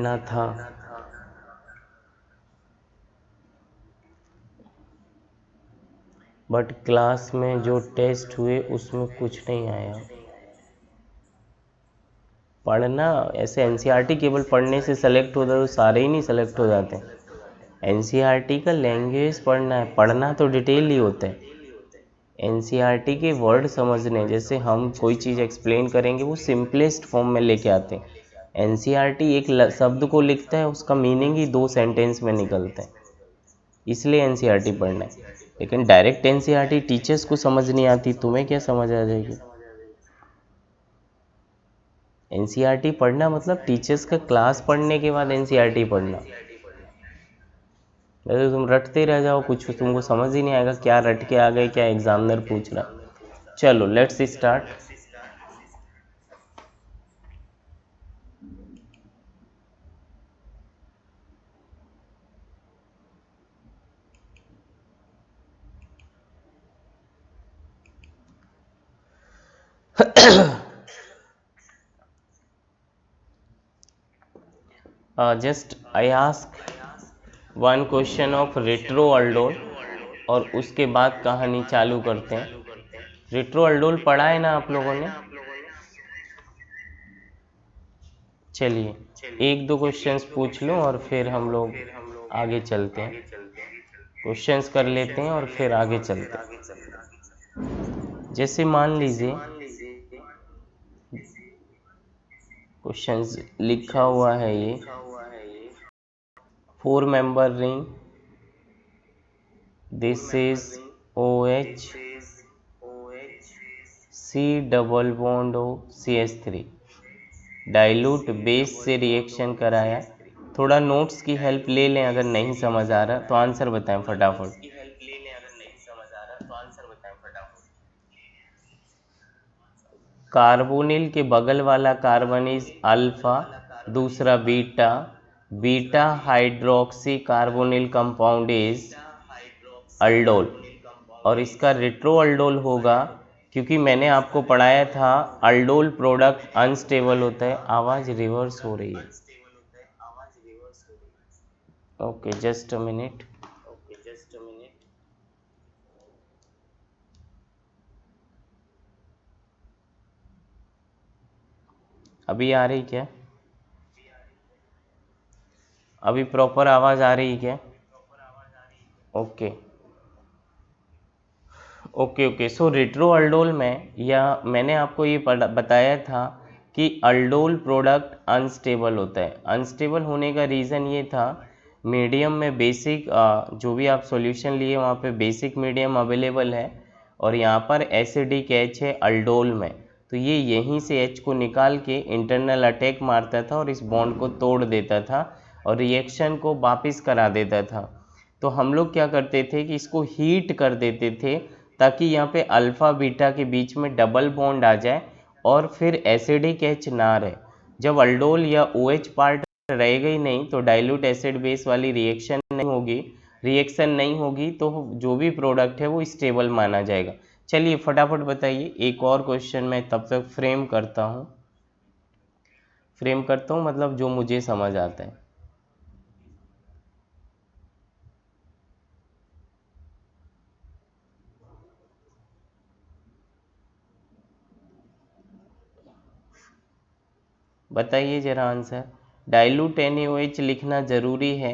पढ़ना था, but class में जो टेस्ट हुए उसमें कुछ नहीं आया। पढ़ना ऐसे एनसीईआरटी केवल पढ़ने से सेलेक्ट होता तो सारे ही नहीं सेलेक्ट हो जाते। एनसीईआरटी का लैंग्वेज पढ़ना है, पढ़ना तो डिटेल ही होता है। एनसीईआरटी के वर्ड समझने, जैसे हम कोई चीज़ एक्सप्लेन करेंगे वो सिंपलेस्ट फॉर्म में लेके आते हैं। एनसीईआरटी एक शब्द को लिखता है, उसका मीनिंग ही 2 सेंटेंस में निकलता है, इसलिए एनसीईआरटी पढ़ना है। लेकिन डायरेक्ट एनसीईआरटी टीचर्स को समझ नहीं आती, तुम्हें क्या समझ आ जाएगी। एनसीईआरटी पढ़ना मतलब टीचर्स का क्लास पढ़ने के बाद एनसीईआरटी पढ़ना। वैसे तुम रटते रह जाओ, कुछ तुमको समझ ही नहीं आएगा क्या रट के आ गए, क्या एग्जामिनर पूछ रहा। चलो let's start. Just I ask one question of retroaldol और उसके बाद कहानी चालू करते हैं। रेट्रोअल्डोल पढ़ा है ना आप लोगों ने? चलिए एक दो क्वेश्चंस पूछ लो और फिर हम लोग आगे चलते हैं। क्वेश्चंस कर लेते हैं और फिर आगे चलते हैं। जैसे मान लीजिए क्वेश्चंस लिखा हुआ है ये, 4 member ring, this is OH C double bond O CH3, dilute base से रिएक्शन कराया। थोड़ा नोट्स की हेल्प ले लें अगर नहीं समझ आ रहा तो आंसर बताएं फटाफट। कार्बोनिल के बगल वाला कार्बन इज अल्फा, दूसरा beta, beta hydroxy carbonyl compound is aldol, और इसका रेट्रो अल्डोल होगा क्योंकि मैंने आपको पढ़ाया था अल्डोल प्रोडक्ट अनस्टेबल होता है। आवाज़ रिवर्स हो रही है। Okay just a minute. अभी आ रही क्या? अभी प्रॉपर आवाज़ आ रही क्या? Okay okay okay. So retro aldol में, या मैंने आपको ये बताया था कि अल्डोल प्रोडक्ट अनस्टेबल होता है। अनस्टेबल होने का रीज़न ये था, मीडियम में बेसिक जो भी आप सॉल्यूशन लिए वहाँ पे बेसिक मीडियम अवेलेबल है और यहाँ पर एसिडिक एच है अल्डोल में, तो ये यहीं से एच को निकाल के इंटरनल अटैक मारता था और इस बॉन्ड को तोड़ देता था और रिएक्शन को वापस करा देता था। तो हम लोग क्या करते थे कि इसको हीट कर देते थे ताकि यहाँ पे अल्फ़ा बीटा के बीच में डबल बॉन्ड आ जाए और फिर एसिडिक एच ना रहे। जब अल्डोल या OH पार्ट रहेगा ही नहीं तो डाइल्यूट एसिड बेस वाली रिएक्शन नहीं होगी तो जो भी प्रोडक्ट है वो स्टेबल माना जाएगा। चलिए फटाफट बताइए एक और क्वेश्चन मैं तब तक फ्रेम करता हूँ मतलब जो मुझे समझ आता है। बताइए जरा आंसर। डाइल्यूट NaOH लिखना ज़रूरी है?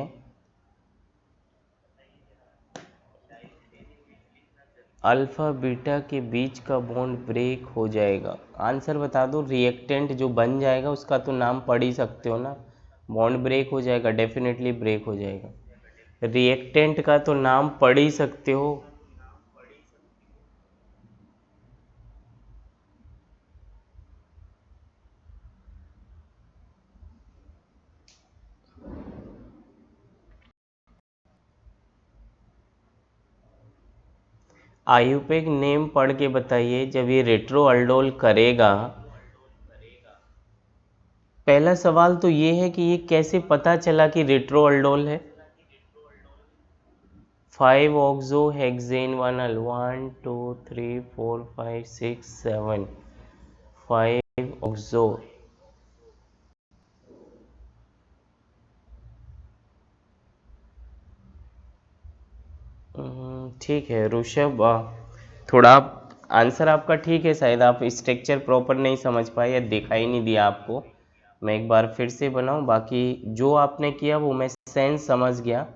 अल्फ़ा बीटा के बीच का बॉन्ड ब्रेक हो जाएगा। आंसर बता दो। रिएक्टेंट जो बन जाएगा उसका तो नाम पढ़ ही सकते हो ना। बॉन्ड ब्रेक हो जाएगा, डेफिनेटली ब्रेक हो जाएगा। रिएक्टेंट का तो नाम पढ़ ही सकते हो। आयुपेक नेम पढ़ के बताइए जब ये रेट्रो अल्डोल करेगा। पहला सवाल तो ये है कि ये कैसे पता चला कि रेट्रो अल्डोल है। 5 ऑक्सो हेक्सेन 1 1 2 3 4 5 6 7 5 ऑक्सो ठीक है ऋषभ, थोड़ा आंसर आपका ठीक है, शायद आप स्ट्रक्चर प्रॉपर नहीं समझ पाए या दिखाई नहीं दिया आपको। मैं एक बार फिर से बनाऊं, बाकी जो आपने किया वो मैं सेंस समझ गया,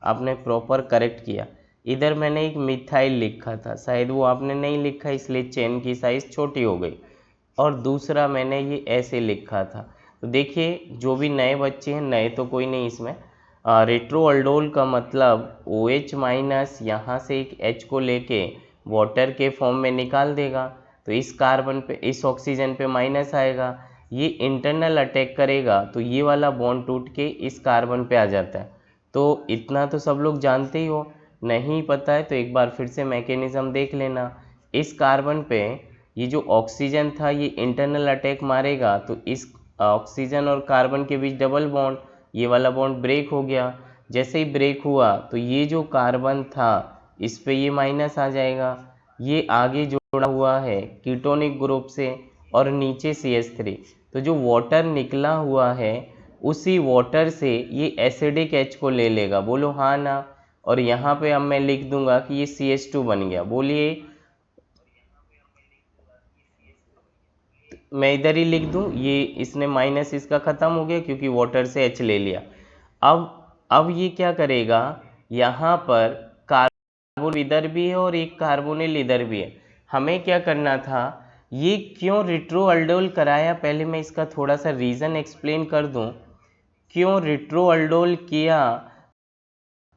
आपने प्रॉपर करेक्ट किया। इधर मैंने एक मिथाइल लिखा था, शायद वो आपने नहीं लिखा इसलिए चेन की साइज़ छोटी हो गई, और दूसरा मैंने ये ऐसे लिखा था। तो देखिए जो भी नए बच्चे हैं, नए तो कोई नहीं इसमें, रेट्रोअल्डोल का मतलब OH माइनस यहाँ से एक H को लेके वाटर के फॉर्म में निकाल देगा, तो इस कार्बन पे, इस ऑक्सीजन पे माइनस आएगा, ये इंटरनल अटैक करेगा तो ये वाला बॉन्ड टूट के इस कार्बन पे आ जाता है। तो इतना तो सब लोग जानते ही हो, नहीं पता है तो एक बार फिर से मैकेनिज्म देख लेना। इस कार्बन पे ये जो ऑक्सीजन था ये इंटरनल अटैक मारेगा, तो इस ऑक्सीजन और कार्बन के बीच डबल बॉन्ड, ये वाला बॉन्ड ब्रेक हो गया। जैसे ही ब्रेक हुआ तो ये जो कार्बन था इस पे ये माइनस आ जाएगा, ये आगे जुड़ा हुआ है कीटोनिक ग्रुप से और नीचे CH3, तो जो वाटर निकला हुआ है उसी वाटर से ये एसिडिक H को ले लेगा, बोलो हाँ ना। और यहाँ पे अब मैं लिख दूंगा कि ये CH2 बन गया, बोलिए। मैं इधर ही लिख दूं, ये इसने माइनस इसका ख़त्म हो गया क्योंकि वाटर से H ले लिया। अब ये क्या करेगा, यहाँ पर कार्बन इधर भी है और एक कार्बोनिल इधर भी है। हमें क्या करना था, ये क्यों रिट्रोअल्डोल कराया, पहले मैं इसका थोड़ा सा रीज़न एक्सप्लेन कर दूं। क्यों रिट्रोअल्डोल किया,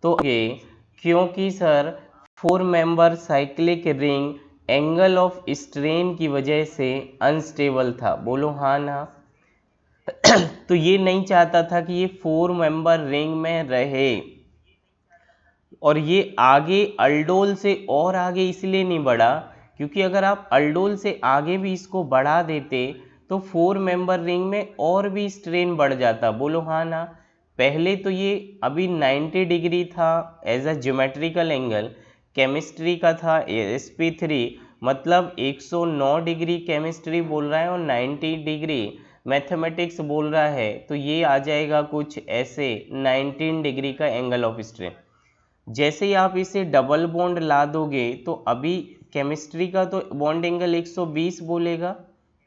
तो ये क्योंकि sir 4 member cyclic ring angle of strain की वजह से अनस्टेबल था, बोलो हाँ ना। तो ये नहीं चाहता था कि ये 4 मेंबर रिंग में रहे, और ये आगे अल्डोल से और आगे इसलिए नहीं बढ़ा क्योंकि अगर आप अल्डोल से आगे भी इसको बढ़ा देते तो 4 मेंबर रिंग में और भी स्ट्रेन बढ़ जाता, बोलो हाँ ना। पहले तो ये अभी 90 डिग्री था as a geometrical angle, chemistry का था sp3, मतलब 109 डिग्री केमिस्ट्री बोल रहा है और 90 डिग्री मैथमेटिक्स बोल रहा है, तो ये आ जाएगा कुछ ऐसे 19 डिग्री का एंगल ऑफ स्ट्रेन। जैसे ही आप इसे डबल बॉन्ड ला दोगे तो अभी केमिस्ट्री का तो बॉन्ड एंगल 120 बोलेगा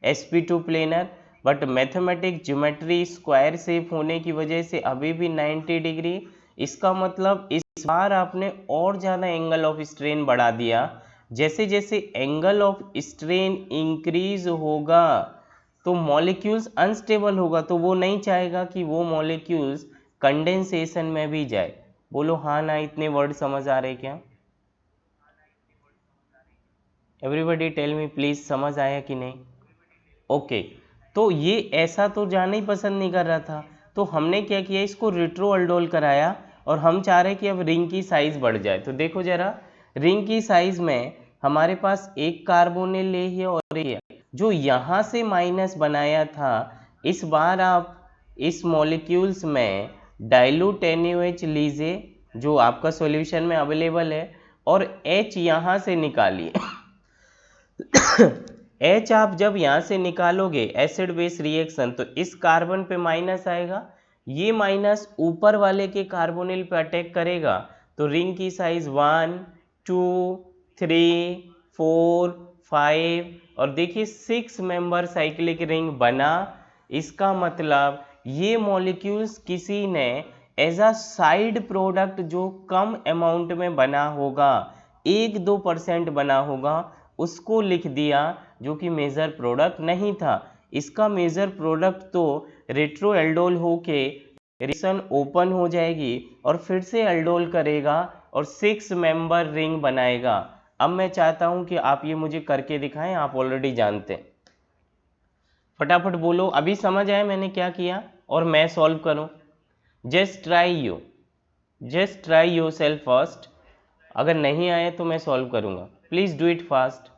sp2 planar, but mathematics geometry square shape होने की वजह से अभी भी 90 डिग्री। इसका मतलब इस बार आपने और ज़्यादा एंगल ऑफ स्ट्रेन बढ़ा दिया। जैसे जैसे एंगल ऑफ स्ट्रेन इंक्रीज होगा तो मॉलिक्यूल्स अनस्टेबल होगा, तो वो नहीं चाहेगा कि वो मॉलिक्यूल्स कंडेंसेशन में भी जाए, बोलो हाँ ना। इतने वर्ड समझ आ रहे क्या, एवरीबडी टेल मी प्लीज, समझ आया कि नहीं। ओके, तो ये ऐसा तो जाना ही पसंद नहीं कर रहा था, तो हमने क्या किया, इसको रिट्रोअल्डोल कराया, और हम चाह रहे कि अब रिंग की साइज बढ़ जाए। तो देखो जरा, रिंग की साइज में हमारे पास एक कार्बोनिल है और एक है। जो यहाँ से माइनस बनाया था, इस बार आप इस मॉलिक्यूल्स में डाइल्यूट NaOH लीजिए जो आपका सॉल्यूशन में अवेलेबल है, और H यहाँ से निकालिए। H आप जब यहाँ से निकालोगे एसिड बेस रिएक्शन, तो इस कार्बन पे माइनस आएगा, ये माइनस ऊपर वाले के कार्बोनिल पे अटैक करेगा, तो रिंग की साइज 1 2 3 4 5 और देखिए 6 मेंबर साइक्लिक रिंग बना। इसका मतलब ये मॉलिक्यूल्स किसी ने एज अ साइड प्रोडक्ट जो कम अमाउंट में बना होगा, 1-2% बना होगा, उसको लिख दिया, जो कि मेजर प्रोडक्ट नहीं था। इसका मेजर प्रोडक्ट तो रेट्रोएल्डोल होके रिएक्शन ओपन हो जाएगी और फिर से एल्डोल करेगा और 6 मेंबर रिंग बनाएगा। अब मैं चाहता हूं कि आप ये मुझे करके दिखाएं, आप ऑलरेडी जानते हैं। फटाफट बोलो, अभी समझ आया मैंने क्या किया, और मैं सॉल्व करूं। Just try your self first. अगर नहीं आए तो मैं सॉल्व करूंगा, प्लीज डू इट फास्ट।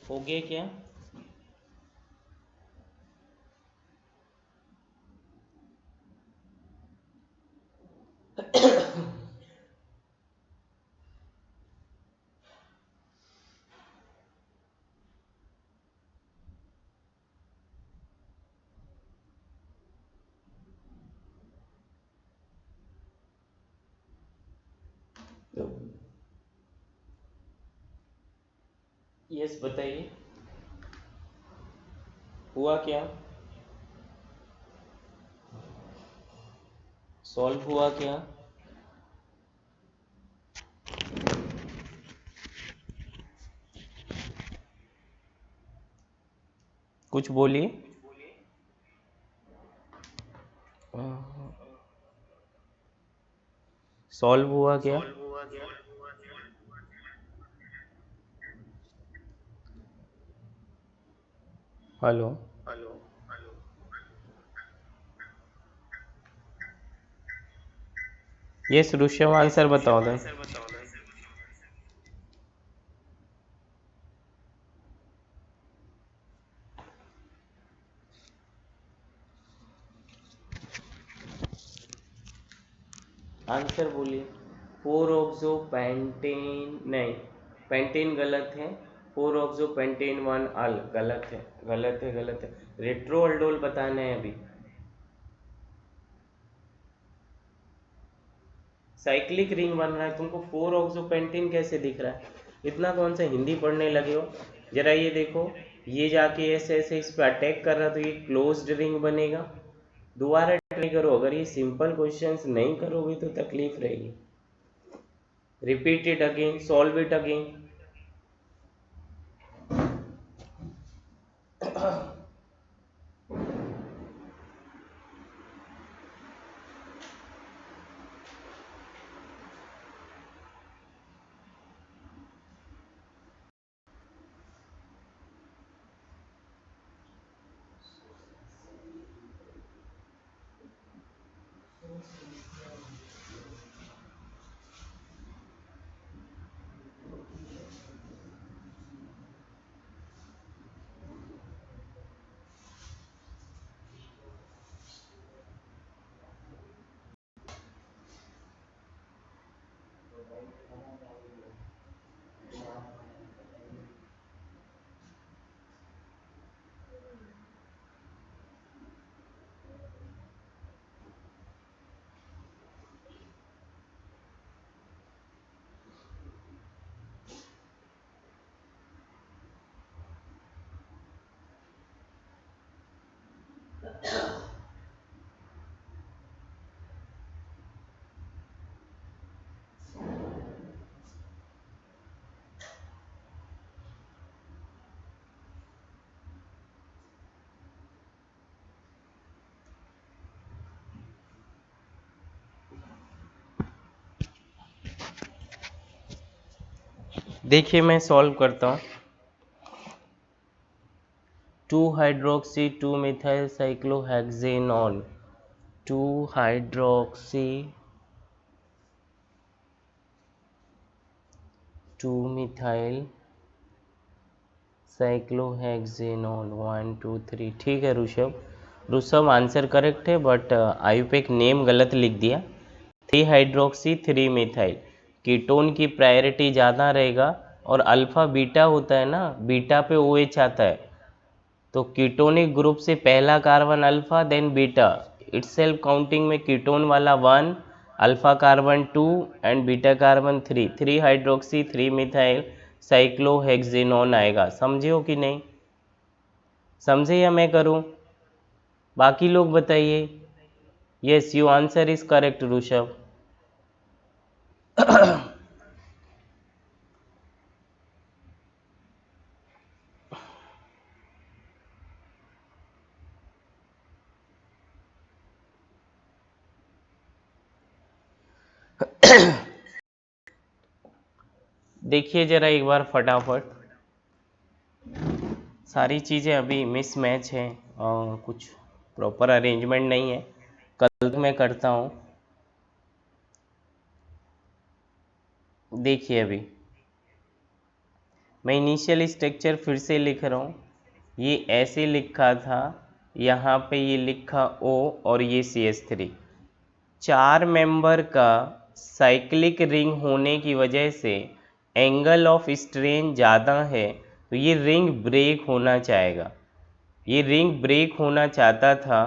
हो गया क्या? यस बताइए, हुआ क्या? सॉल्व हुआ क्या? कुछ बोलिए। सॉल्व हुआ क्या? हेलो। यस ऋषभ, आंसर बताओ दे। आंसर बोलिए। फोर ऑक्सो पेंटेन नहीं, पेंटेन गलत है। फोर ऑक्सो पेंटेन वन अल गलत है, गलत है, गलत है। रेट्रो अल्डोल बताना है अभी। साइक्लिक रिंग बन रहा है, तुमको फोर ऑक्सो पेंटेन कैसे दिख रहा है? इतना कौन सा हिंदी पढ़ने लगे हो? जरा ये देखो, ये जाके ऐसे ऐसे इस पर अटैक कर रहा, तो ये क्लोज्ड रिंग बनेगा। दोबारा ट्राई करो, अगर ये सिंपल क्वेश्चंस नहीं करोगे तो तकलीफ रहेगी। Repeat it again, solve it again. देखिए मैं सॉल्व करता हूँ। Two hydroxy two methyl cyclohexanone, two hydroxy two methyl cyclohexanone, 1 2 3। ठीक है ऋषभ, ऋषभ आंसर करेक्ट है, बट आयुपेक नेम गलत लिख दिया। Three hydroxy three methyl, ketone की प्रायोरिटी ज़्यादा रहेगा, और अल्फ़ा बीटा होता है ना, बीटा पे ओ एच आता है, तो कीटोनिक ग्रुप से पहला carbon alpha then beta, itself counting में कीटोन वाला 1, alpha carbon 2 and beta carbon 3, 3 hydroxy 3 methyl cyclohexanone आएगा। समझे हो कि नहीं? समझे या मैं करूं? बाकी लोग बताइए। Yes, you answer is correct Rishabh. देखिए जरा एक बार फटाफट, सारी चीज़ें अभी मिस मैच हैं और कुछ प्रॉपर अरेंजमेंट नहीं है, कल मैं करता हूँ। देखिए अभी मैं इनिशियल स्ट्रक्चर फिर से लिख रहा हूँ, ये ऐसे लिखा था, यहाँ पे ये लिखा O और ये CH3। 4 मेंबर का साइक्लिक रिंग होने की वजह से एंगल ऑफ स्ट्रेन ज़्यादा है, तो ये रिंग ब्रेक होना चाहेगा। ये रिंग ब्रेक होना चाहता था।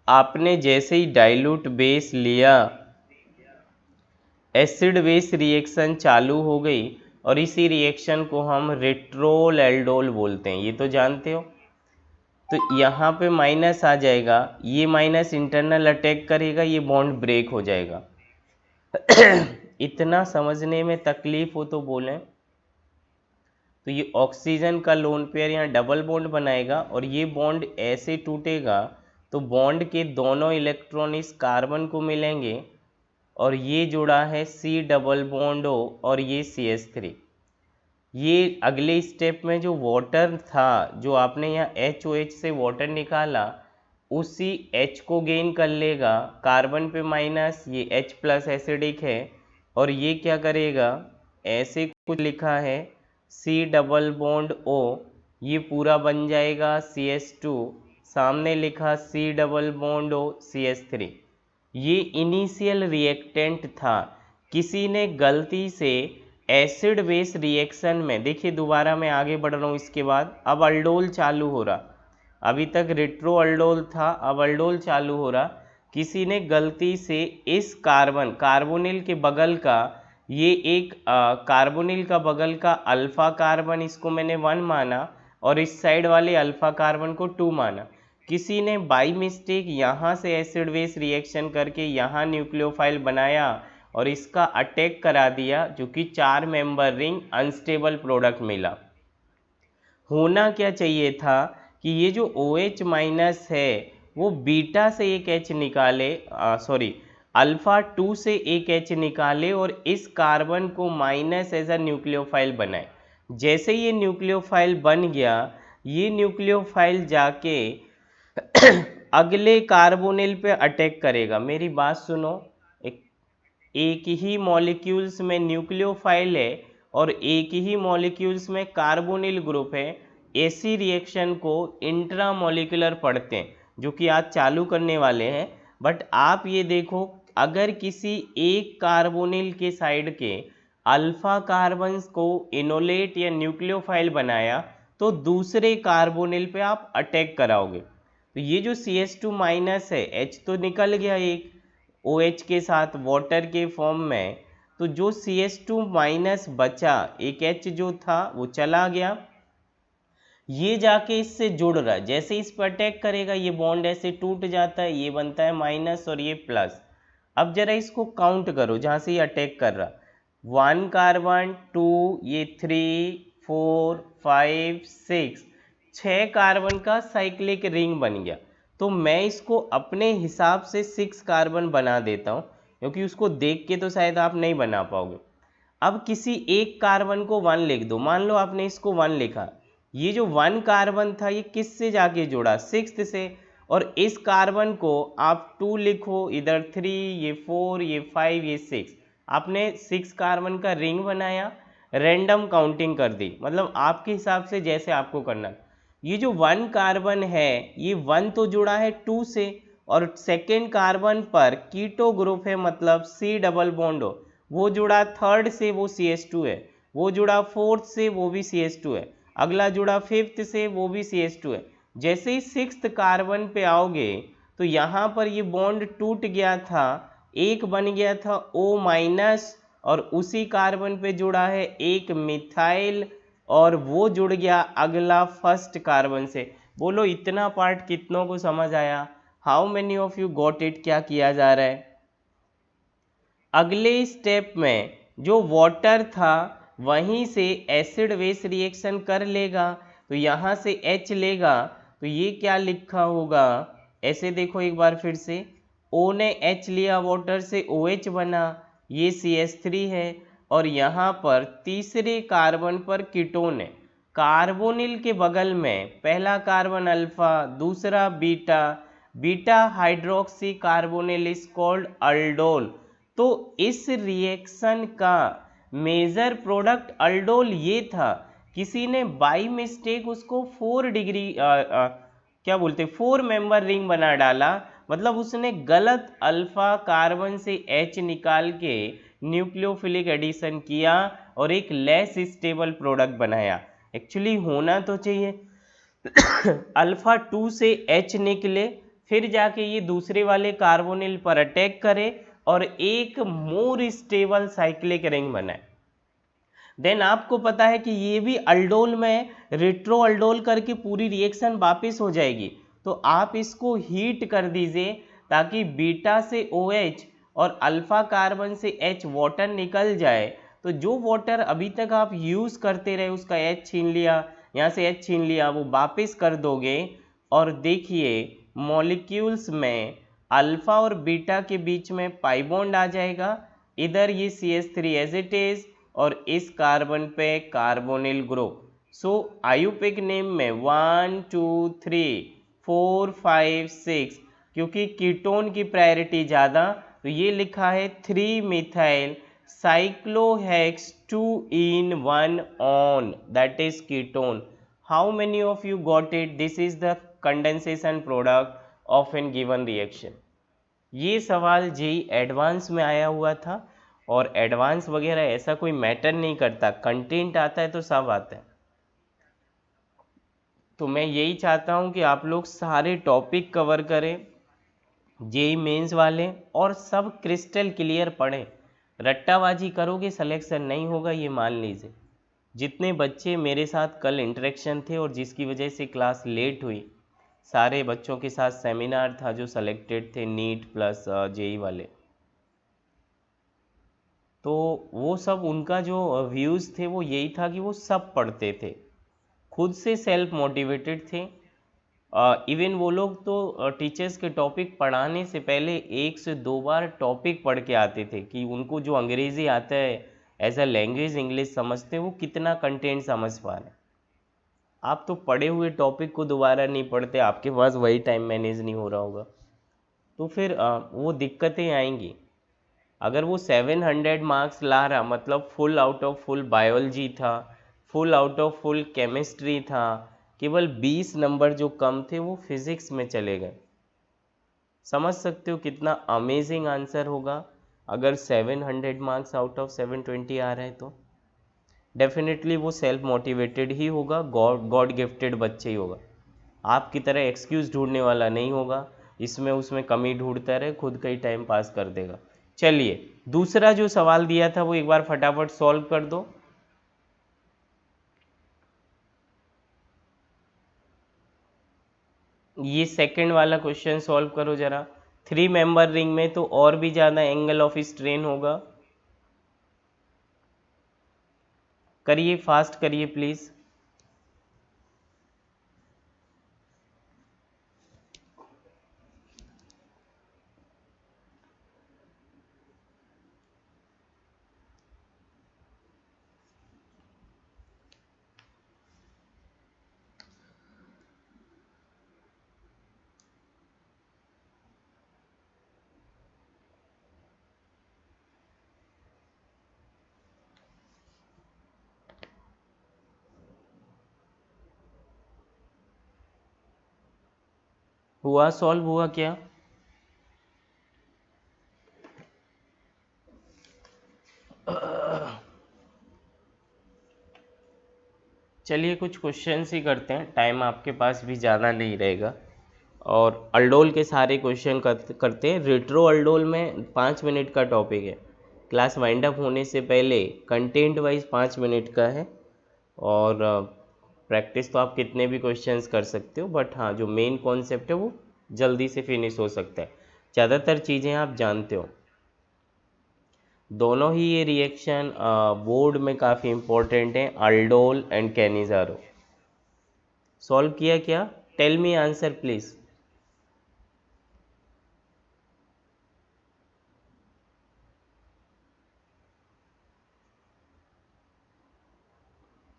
आपने जैसे ही डाइल्यूट बेस लिया, एसिड बेस रिएक्शन चालू हो गई और इसी रिएक्शन को हम रेट्रोल एल्डोल बोलते हैं, ये तो जानते हो। तो यहाँ पे माइनस आ जाएगा, ये माइनस इंटरनल अटैक करेगा, ये बॉन्ड ब्रेक हो जाएगा। इतना समझने में तकलीफ हो तो बोलें। तो ये ऑक्सीजन का लोन पेयर यहाँ डबल बॉन्ड बनाएगा और ये बॉन्ड ऐसे टूटेगा तो बॉन्ड के दोनों इलेक्ट्रॉन इस कार्बन को मिलेंगे और ये जुड़ा है C डबल बॉन्ड O और ये CH3। ये अगले स्टेप में जो वाटर था, जो आपने यहाँ HOH से वाटर निकाला, उसी H को गेन कर लेगा, कार्बन पे माइनस, ये H प्लस एसिडिक है और ये क्या करेगा, ऐसे कुछ लिखा है C डबल बॉन्ड O, ये पूरा बन जाएगा CH2, सामने लिखा C double bond O CH3। ये इनिशियल रिएक्टेंट था। किसी ने गलती से एसिड बेस रिएक्शन में, देखिए दोबारा मैं आगे बढ़ रहा हूँ, इसके बाद अब अल्डोल चालू हो रहा, अभी तक रेट्रो अल्डोल था, अब अल्डोल चालू हो रहा। किसी ने गलती से इस कार्बोनिल के बगल का, ये एक कार्बोनिल का बगल का अल्फा कार्बन, इसको मैंने 1 माना और इस साइड वाले अल्फा कार्बन को 2 माना। किसी ने बाई मिस्टेक यहाँ से एसिड बेस रिएक्शन करके यहाँ न्यूक्लियोफाइल बनाया और इसका अटैक करा दिया, जो कि 4 मेंबर रिंग अनस्टेबल प्रोडक्ट मिला। होना क्या चाहिए था कि ये जो OH माइनस है वो बीटा से एक H निकाले, सॉरी अल्फा 2 से एक H निकाले और इस कार्बन को माइनस एज अ न्यूक्लियोफाइल बनाए। जैसे ये न्यूक्लियोफाइल बन गया, ये न्यूक्लियोफाइल जाके अगले कार्बोनिल पे अटैक करेगा। मेरी बात सुनो, एक ही मॉलिक्यूल्स में न्यूक्लियोफाइल है और एक ही मॉलिक्यूल्स में कार्बोनिल ग्रुप है। ऐसी रिएक्शन को इंट्रामॉलिक्यूलर पढ़ते हैं, जो कि आज चालू करने वाले हैं। बट आप ये देखो, अगर किसी एक कार्बोनिल के साइड के अल्फा कार्बन को इनोलेट या न्यूक्लियोफाइल बनाया तो दूसरे कार्बोनिल पे आप अटैक कराओगे। तो ये जो CH2 माइनस है, H तो निकल गया एक OH के साथ वाटर के फॉर्म में, तो जो CH2 माइनस बचा, एक H जो था वो चला गया, ये जाके इससे जुड़ रहा है। जैसे इस पर अटैक करेगा ये बॉन्ड ऐसे टूट जाता है, ये बनता है माइनस और ये प्लस। अब जरा इसको काउंट करो जहाँ से ये अटैक कर रहा, 1 कार्बन 2, ये 3 4 5 6, 6 कार्बन का साइक्लिक रिंग बन गया। तो मैं इसको अपने हिसाब से 6 कार्बन बना देता हूँ, क्योंकि उसको देख के तो शायद आप नहीं बना पाओगे। अब किसी एक कार्बन को 1 लिख दो, मान लो आपने इसको 1 लिखा, ये जो 1 कार्बन था ये किससे जाके जुड़ा, 6 से, और इस कार्बन को आप 2 लिखो, इधर 3, ये 4, ये 5, ये 6, आपने 6 कार्बन का रिंग बनाया, रैंडम काउंटिंग कर दी, मतलब आपके हिसाब से जैसे आपको करना। ये जो 1 कार्बन है, ये 1 तो जुड़ा है 2 से, और सेकेंड कार्बन पर कीटो ग्रुप है, मतलब C डबल बॉन्ड हो, वो जुड़ा 3rd से, वो CH2 है, वो जुड़ा 4th से, वो भी CH2 है, अगला जुड़ा 5th से, वो भी CH2 है। जैसे ही 6th कार्बन पे आओगे तो यहाँ पर ये बॉन्ड टूट गया था, एक बन गया था O माइनस, और उसी कार्बन पे जुड़ा है एक मिथाइल, और वो जुड़ गया अगला फर्स्ट कार्बन से। बोलो इतना पार्ट कितनों को समझ आया? How many of you got it? क्या किया जा रहा है? अगले स्टेप में जो वाटर था वहीं से एसिड बेस रिएक्शन कर लेगा, तो यहाँ से H लेगा, तो ये क्या लिखा होगा, ऐसे देखो एक बार फिर से, O ने H लिया वाटर से, OH बना, ये CH3 है, और यहाँ पर तीसरे कार्बन पर कीटोन है। कार्बोनिल के बगल में पहला कार्बन अल्फा, दूसरा beta, beta hydroxy carbonyl is called aldol. तो इस रिएक्शन का मेजर प्रोडक्ट अल्डोल ये था, किसी ने बाई मिस्टेक उसको 4 डिग्री क्या बोलते 4 मेंबर रिंग बना डाला, मतलब उसने गलत अल्फा कार्बन से H निकाल के न्यूक्लियोफिलिक एडिशन किया और एक लेस स्टेबल प्रोडक्ट बनाया। एक्चुअली होना तो चाहिए अल्फा 2 से H निकले, फिर जाके ये दूसरे वाले कार्बोनिल पर अटैक करे और एक मोर स्टेबल साइक्लिक रिंग बनाए। देन आपको पता है कि ये भी अल्डोल में रिट्रो अल्डोल करके पूरी रिएक्शन वापस हो जाएगी, तो आप इसको हीट कर दीजिए ताकि बीटा से OH और अल्फा कार्बन से H वाटर निकल जाए। तो जो वाटर अभी तक आप यूज़ करते रहे उसका H छीन लिया, यहाँ से H छीन लिया, वो वापस कर दोगे और देखिए मॉलिक्यूल्स में अल्फा और बीटा के बीच में पाई बॉन्ड आ जाएगा, इधर ये CH3 एज इट इज और इस कार्बन पे कार्बोनिल ग्रुप। सो आयुपिक नेम में 1 2 3 4 5 6, क्योंकि कीटोन की प्रायोरिटी ज़्यादा तो ये लिखा है 3 methyl साइक्लोहेक्स 2 in 1 on, that is ketone. How many of you got it? This is the condensation product of an given reaction. ये सवाल जेई एडवांस में आया हुआ था, और एडवांस वगैरह ऐसा कोई मैटर नहीं करता, कंटेंट आता है तो सब आता है। तो मैं यही चाहता हूँ कि आप लोग सारे टॉपिक कवर करें जेई मेंस वाले, और सब क्रिस्टल क्लियर पढ़ें। रट्टाबाजी करोगे सिलेक्शन नहीं होगा, ये मान लीजिए। जितने बच्चे मेरे साथ कल इंटरेक्शन थे और जिसकी वजह से क्लास लेट हुई, सारे बच्चों के साथ सेमिनार था जो सेलेक्टेड थे नीट प्लस जेई वाले, तो वो सब उनका जो व्यूज़ थे वो यही था कि वो सब पढ़ते थे, खुद से सेल्फ मोटिवेटेड थे। इवन वो लोग तो टीचर्स के टॉपिक पढ़ाने से पहले 1 से 2 बार टॉपिक पढ़ के आते थे कि उनको जो अंग्रेज़ी आता है एज अ लैंग्वेज इंग्लिश समझते हैं वो कितना कंटेंट समझ पा रहे हैं। आप तो पढ़े हुए टॉपिक को दोबारा नहीं पढ़ते, आपके पास वही टाइम मैनेज नहीं हो रहा होगा, तो फिर वो दिक्कतें आएंगी। अगर वो 700 मार्क्स ला रहा, मतलब full out of full biology था, full out of full chemistry था, केवल 20 नंबर जो कम थे वो फिज़िक्स में चले गए। समझ सकते हो कितना अमेजिंग आंसर होगा अगर 700 मार्क्स आउट ऑफ 720 आ रहे हैं तो। डेफिनेटली वो सेल्फ मोटिवेटेड ही होगा, गॉड गिफ्टेड बच्चे ही होगा, आपकी तरह एक्सक्यूज़ ढूंढने वाला नहीं होगा, इसमें उसमें कमी ढूंढता रहे, खुद का ही टाइम पास कर देगा। चलिए दूसरा जो सवाल दिया था वो एक बार फटाफट सॉल्व कर दो। ये सेकंड वाला क्वेश्चन सॉल्व करो जरा। 3 मेंबर रिंग में तो और भी ज़्यादा एंगल ऑफ स्ट्रेन होगा, करिए फास्ट करिए प्लीज़। हुआ सॉल्व हुआ क्या? चलिए कुछ क्वेश्चंस ही करते हैं, टाइम आपके पास भी ज़्यादा नहीं रहेगा, और अल्डोल के सारे क्वेश्चन करते हैं। रेट्रो अल्डोल में 5 मिनट का टॉपिक है, क्लास वाइंड अप होने से पहले कंटेंट वाइज 5 मिनट का है, और प्रैक्टिस तो आप कितने भी क्वेश्चंस कर सकते हो, बट हाँ जो मेन कॉन्सेप्ट है वो जल्दी से फिनिश हो सकता है, ज़्यादातर चीज़ें आप जानते हो। दोनों ही ये रिएक्शन बोर्ड में काफ़ी इम्पोर्टेंट हैं, अल्डोल एंड कैनिज़ारो। सॉल्व किया क्या? Tell me answer please.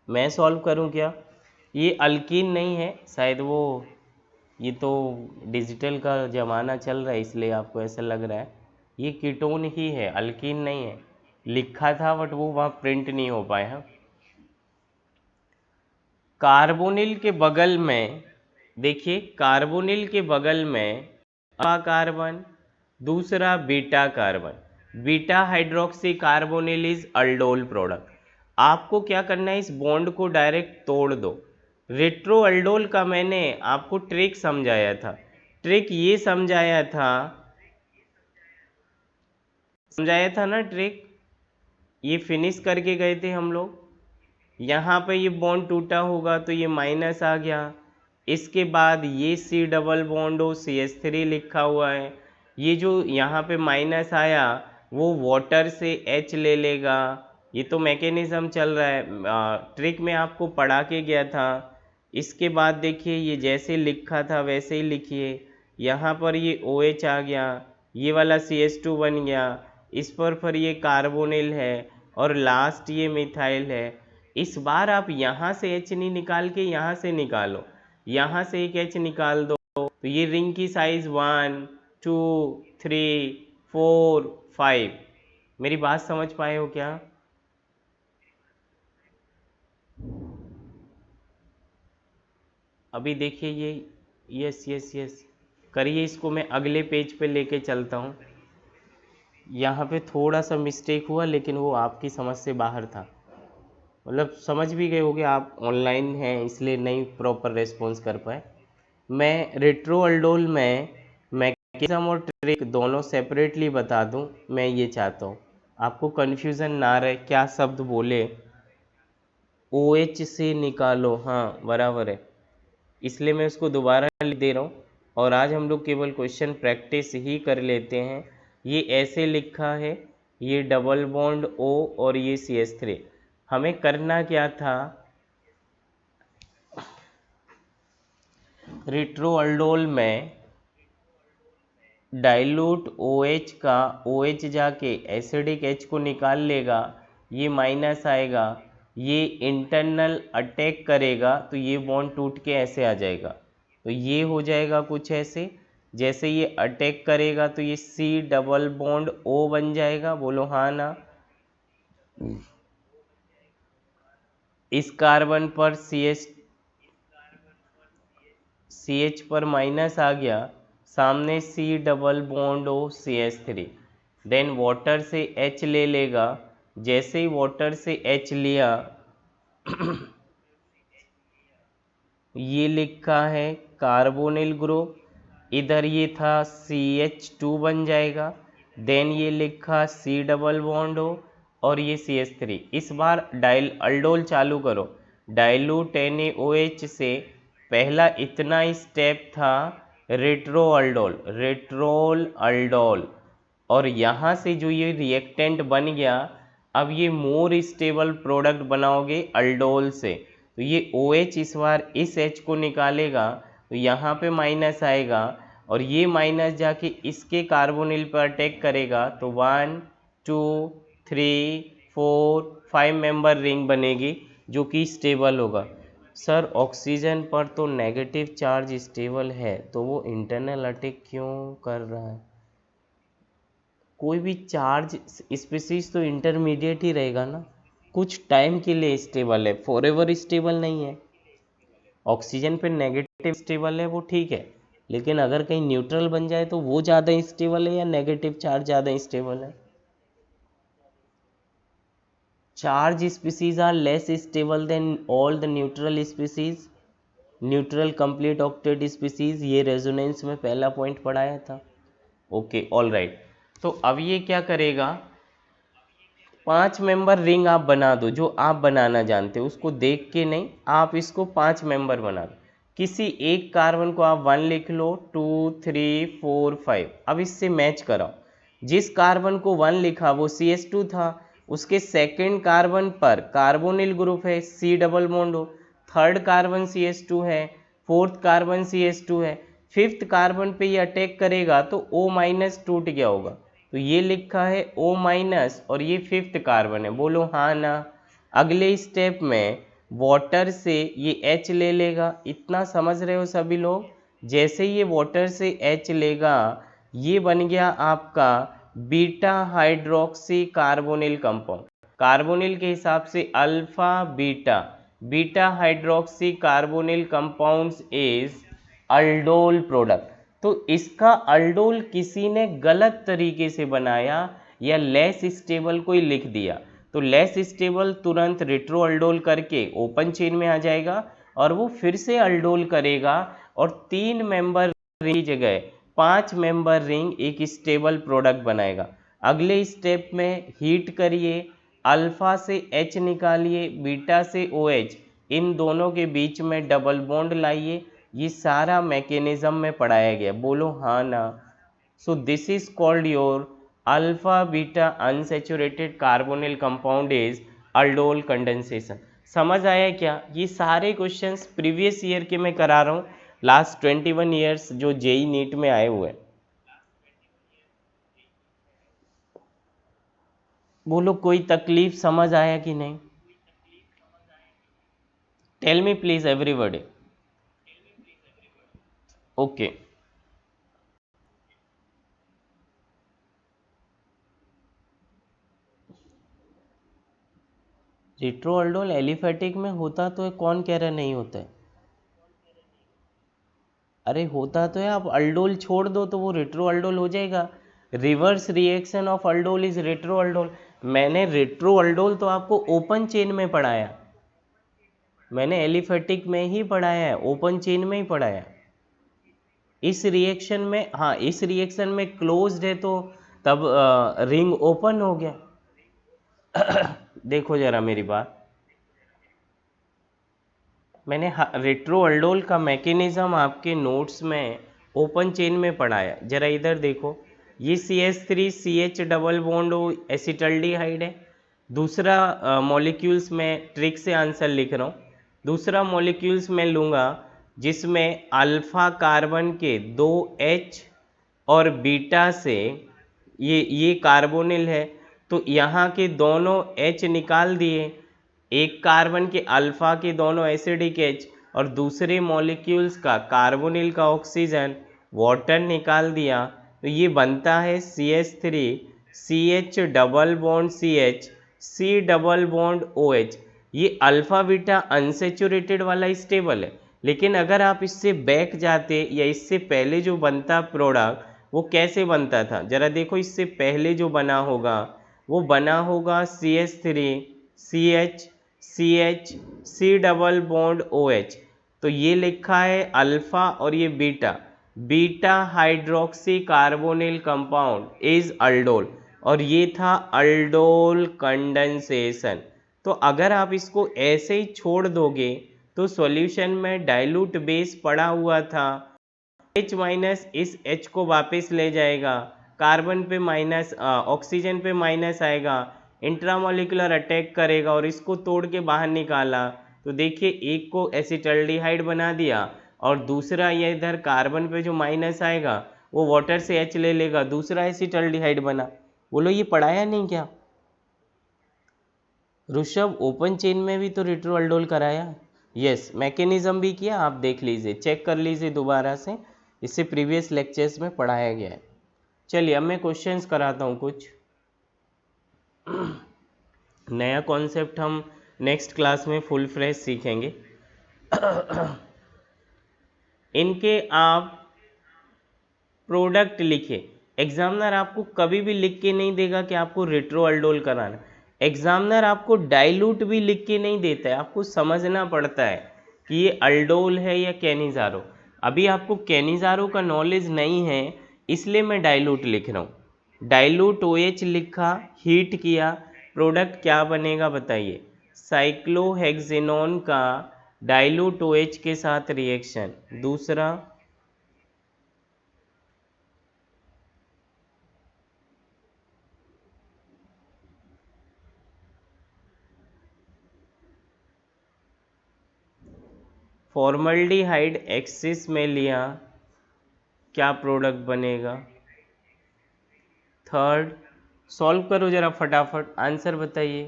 मैं सॉल्व करूं क्या? ये अल्कीन नहीं है शायद, वो ये तो डिजिटल का ज़माना चल रहा है इसलिए आपको ऐसा लग रहा है, ये कीटोन ही है, अल्कीन नहीं है। लिखा था बट वो वहाँ प्रिंट नहीं हो पाया है। कार्बोनिल के बगल में देखिए, कार्बोनिल के बगल में अल्फा कार्बन, दूसरा beta carbon. Beta hydroxy carbonyl is aldol product. आपको क्या करना है, इस बॉन्ड को डायरेक्ट तोड़ दो। रेट्रो अल्डोल का मैंने आपको ट्रिक समझाया था। ट्रिक ये समझाया था ना ट्रिक, ये फिनिश करके गए थे हम लोग। यहाँ पे ये बॉन्ड टूटा होगा तो ये माइनस आ गया। इसके बाद ये सी डबल बॉन्ड हो CH3 लिखा हुआ है। ये जो यहाँ पे माइनस आया वो वाटर से H ले लेगा। ये तो मैकेनिज्म चल रहा है, ट्रिक में आपको पढ़ा के गया था। इसके बाद देखिए, ये जैसे लिखा था वैसे ही लिखिए। यहाँ पर ये OH आ गया, ये वाला CH2 बन गया, इस पर फिर ये कार्बोनिल है और लास्ट ये मिथाइल है। इस बार आप यहाँ से H नहीं निकाल के यहाँ से निकालो, यहाँ से एक H निकाल दो तो ये रिंग की साइज 1 2 3 4 5। मेरी बात समझ पाए हो क्या? अभी देखिए ये, यस यस यस करिए इसको। मैं अगले पेज पे लेके चलता हूँ। यहाँ पे थोड़ा सा मिस्टेक हुआ लेकिन वो आपकी समझ से बाहर था। मतलब समझ भी गए होगे, आप ऑनलाइन हैं इसलिए नहीं प्रॉपर रेस्पॉन्स कर पाए। मैं रेट्रोअल्डोल में मैकेनिज्म और ट्रिक दोनों सेपरेटली बता दूं, मैं ये चाहता हूँ आपको कन्फ्यूज़न ना रहे क्या शब्द बोले। OH से निकालो, हाँ बराबर है, इसलिए मैं उसको दोबारा लिख दे रहा हूँ। और आज हम लोग केवल क्वेश्चन प्रैक्टिस ही कर लेते हैं। ये ऐसे लिखा है, ये डबल बॉन्ड O और ये CH3। हमें करना क्या था, रेट्रोअल्डोल में डाइल्यूट OH का OH जाके एसिडिक H को निकाल लेगा, ये माइनस आएगा, ये इंटरनल अटैक करेगा तो ये बॉन्ड टूट के ऐसे आ जाएगा। तो ये हो जाएगा कुछ ऐसे, जैसे ये अटैक करेगा तो ये C डबल बॉन्ड O बन जाएगा, बोलो हाँ ना। इस कार्बन पर CH पर माइनस आ गया, सामने C double bond O CH3। Then water से H ले लेगा, जैसे ही वाटर से H लिया ये लिखा है कार्बोनिल ग्रुप, इधर ये था CH2 बन जाएगा। देन ये लिखा C डबल बॉन्ड हो और ये CH3। इस बार डाइल अल्डोल चालू करो, डाइल्यूट NaOH से पहला इतना स्टेप था रेट्रोअल्डोल, रेट्रोल अल्डोल, और यहाँ से जो ये रिएक्टेंट बन गया, अब ये मोर स्टेबल प्रोडक्ट बनाओगे अल्डोल से। तो ये OH इस बार इस H को निकालेगा तो यहाँ पे माइनस आएगा और ये माइनस जाके इसके कार्बोनिल पर अटैक करेगा तो 1 2 3 4 5 मेंबर रिंग बनेगी जो कि स्टेबल होगा। सर ऑक्सीजन पर तो नेगेटिव चार्ज स्टेबल है तो वो इंटरनल अटैक क्यों कर रहा है? कोई भी चार्ज स्पीसीज तो इंटरमीडिएट ही रहेगा ना, कुछ टाइम के लिए स्टेबल है, फॉरएवर स्टेबल नहीं है। ऑक्सीजन पे नेगेटिव स्टेबल है वो ठीक है, लेकिन अगर कहीं न्यूट्रल बन जाए तो वो ज़्यादा स्टेबल है या नेगेटिव चार्ज ज़्यादा स्टेबल है? Charge species are less stable than all the neutral species, neutral complete octet species, ये रेजोनेंस में पहला पॉइंट पढ़ाया था। Okay all right. तो अब ये क्या करेगा, 5 मेंबर रिंग आप बना दो, जो आप बनाना जानते हो उसको देख के नहीं, आप इसको 5 मेंबर बना दो। किसी एक कार्बन को आप 1 लिख लो, 2 3 4 5। अब इससे मैच कराओ, जिस कार्बन को 1 लिखा वो CH2 था, उसके सेकंड कार्बन पर कार्बोनिल ग्रुप है C डबल बॉन्ड हो, थर्ड कार्बन CH2 है, फोर्थ कार्बन CH2 है, फिफ्थ कार्बन पे ये अटैक करेगा तो O माइनस टूट गया होगा, तो ये लिखा है O माइनस और ये फिफ्थ कार्बन है, बोलो हाँ ना। अगले स्टेप में वाटर से ये H ले लेगा, इतना समझ रहे हो सभी लोग? जैसे ये वाटर से H लेगा, ये बन गया आपका beta hydroxy carbonyl compound, carbonyl के हिसाब से alpha beta, beta hydroxy carbonyl compounds is aldol product. तो इसका अल्डोल किसी ने गलत तरीके से बनाया या लेस स्टेबल कोई लिख दिया, तो लेस स्टेबल तुरंत रेट्रो अल्डोल करके ओपन चेन में आ जाएगा और वो फिर से अल्डोल करेगा और 3 मेंबर रिंग की जगह 5 मेंबर रिंग एक स्टेबल प्रोडक्ट बनाएगा। अगले स्टेप में हीट करिए, अल्फा से H निकालिए, बीटा से OH, इन दोनों के बीच में डबल बॉन्ड लाइए। ये सारा मैकेनिज्म में पढ़ाया गया, बोलो हाँ ना। So this is called your alpha beta unsaturated carbonyl compound is aldol condensation. समझ आया क्या? ये सारे क्वेश्चंस प्रीवियस ईयर के मैं करा रहा हूँ, लास्ट 21 ईयर्स जो जेई नीट में आए हुए। बोलो कोई तकलीफ, समझ आया कि नहीं? Tell me please everybody. Okay, retroaldol aliphatic में होता तो है, कौन कह रहा नहीं होता है? अरे होता तो है, आप अल्डोल छोड़ दो तो वो रेट्रो अल्डोल हो जाएगा। Reverse reaction of aldol is retro aldol. मैंने रेट्रो अल्डोल तो आपको ओपन चेन में पढ़ाया, मैंने एलिफेटिक में ही पढ़ाया है, ओपन चेन में ही पढ़ाया। इस रिएक्शन में, हाँ इस रिएक्शन में क्लोज्ड है तो तब रिंग ओपन हो गया। देखो जरा मेरी बात, मैंने रेट्रो अल्डोल का मैकेनिज्म आपके नोट्स में ओपन चेन में पढ़ाया। जरा इधर देखो, ये CH3 CH double bond acetaldehyde है। दूसरा मॉलिक्यूल्स में ट्रिक से आंसर लिख रहा हूँ, दूसरा मॉलिक्यूल्स में लूँगा जिसमें अल्फा कार्बन के 2 H और बीटा से ये कार्बोनिल है, तो यहाँ के दोनों H निकाल दिए, एक कार्बन के अल्फा के दोनों एसिडिक H और दूसरे मॉलिक्यूल्स का कार्बोनिल का ऑक्सीजन वाटर निकाल दिया, तो ये बनता है CH3 CH double bond CH C double bond OH। ये अल्फा बीटा अनसेचुरेटेड वाला स्टेबल है, लेकिन अगर आप इससे बैक जाते या इससे पहले जो बनता प्रोडक्ट वो कैसे बनता था, जरा देखो। इससे पहले जो बना होगा वो बना होगा CH3 CH CH C double bond OH। तो ये लिखा है अल्फा और ये beta, beta hydroxy carbonyl compound is aldol, और ये था अल्डोल कंडेंसेशन। तो अगर आप इसको ऐसे ही छोड़ दोगे तो सॉल्यूशन में डाइल्यूट बेस पड़ा हुआ था, H माइनस इस H को वापस ले जाएगा, कार्बन पे माइनस, ऑक्सीजन पे माइनस आएगा, इंट्रामोलिकुलर अटैक करेगा और इसको तोड़ के बाहर निकाला, तो देखिए एक को एसिटल्डिहाइड बना दिया और दूसरा ये इधर कार्बन पे जो माइनस आएगा वो वाटर से H ले लेगा, दूसरा एसिटल्डिहाइड बना। बोलो ये पढ़ाया नहीं क्या? ऋषभ ओपन चेन में भी तो रेट्रोअल्डोल कराया, यस मैकेनिज्म भी किया, आप देख लीजिए, चेक कर लीजिए दोबारा से, इससे प्रीवियस लेक्चर्स में पढ़ाया गया है। चलिए अब मैं क्वेश्चंस कराता हूँ कुछ। नया कॉन्सेप्ट हम नेक्स्ट क्लास में फुल फ्रेश सीखेंगे। इनके आप प्रोडक्ट लिखे, एग्जामिनर आपको कभी भी लिख के नहीं देगा कि आपको रेट्रोअल्डोल कराना, एग्जामिनर आपको डाइल्यूट भी लिख के नहीं देता है, आपको समझना पड़ता है कि ये अल्डोल है या कैनिजारो। अभी आपको कैनिजारो का नॉलेज नहीं है, इसलिए मैं डाइल्यूट लिख रहा हूँ। डाइल्यूट OH लिखा, हीट किया, प्रोडक्ट क्या बनेगा बताइए? साइक्लोहेक्सेनोन का डाइल्यूट OH के साथ रिएक्शन। दूसरा फॉर्मल्डिहाइड एक्सिस में लिया, क्या प्रोडक्ट बनेगा? थर्ड, सॉल्व करो जरा फटाफट, आंसर बताइए,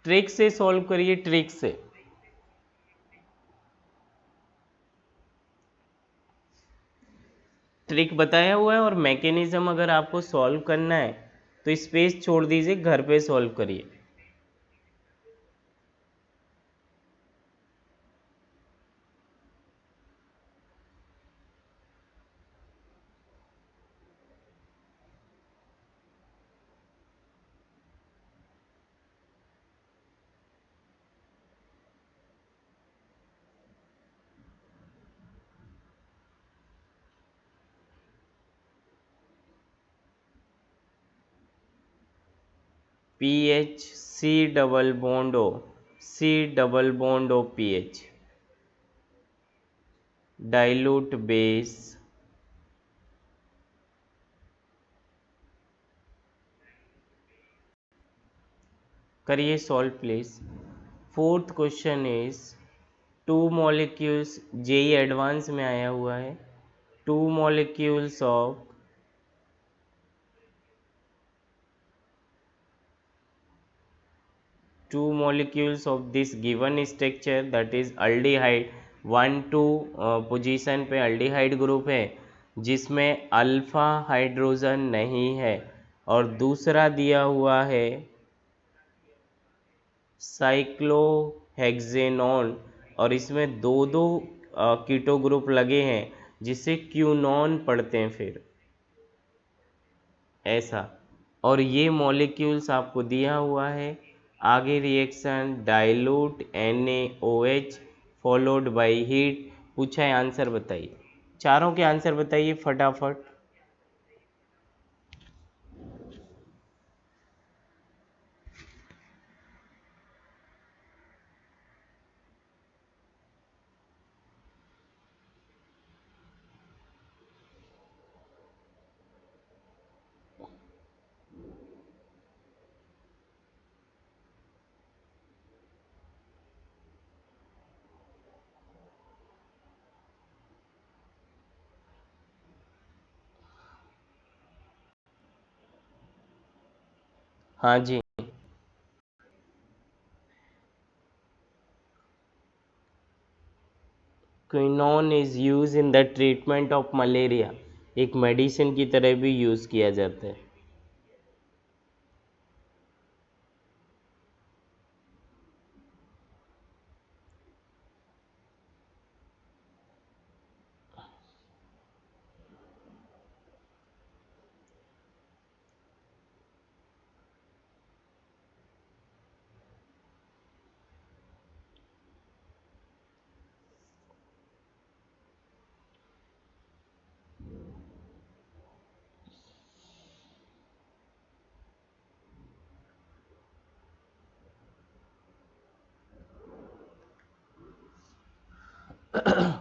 ट्रिक से सॉल्व करिए, ट्रिक से। ट्रिक बताया हुआ है और मैकेनिज्म अगर आपको सॉल्व करना है तो स्पेस छोड़ दीजिए, घर पे सॉल्व करिए। PH C double bond O, C double bond O PH, dilute base, करिए solve please. Fourth question is two molecules, JEE advance में आया हुआ है, two molecules of two molecules of this given structure that is aldehyde, 1 2 position पे aldehyde group है जिसमें alpha hydrogen नहीं है, और दूसरा दिया हुआ है साइक्लोहेक्सेनॉन, और इसमें दो दो कीटो ग्रुप लगे हैं जिसे क्यूनॉन पढ़ते हैं फिर ऐसा। और ये मॉलिक्यूल्स आपको दिया हुआ है। आगे reaction dilute NaOH followed by heat, पूछा है आंसर बताइए। चारों के आंसर बताइए फटाफट। हाँ जी। Quinone is use in the treatment of malaria, एक मेडिसिन की तरह भी यूज़ किया जाता है।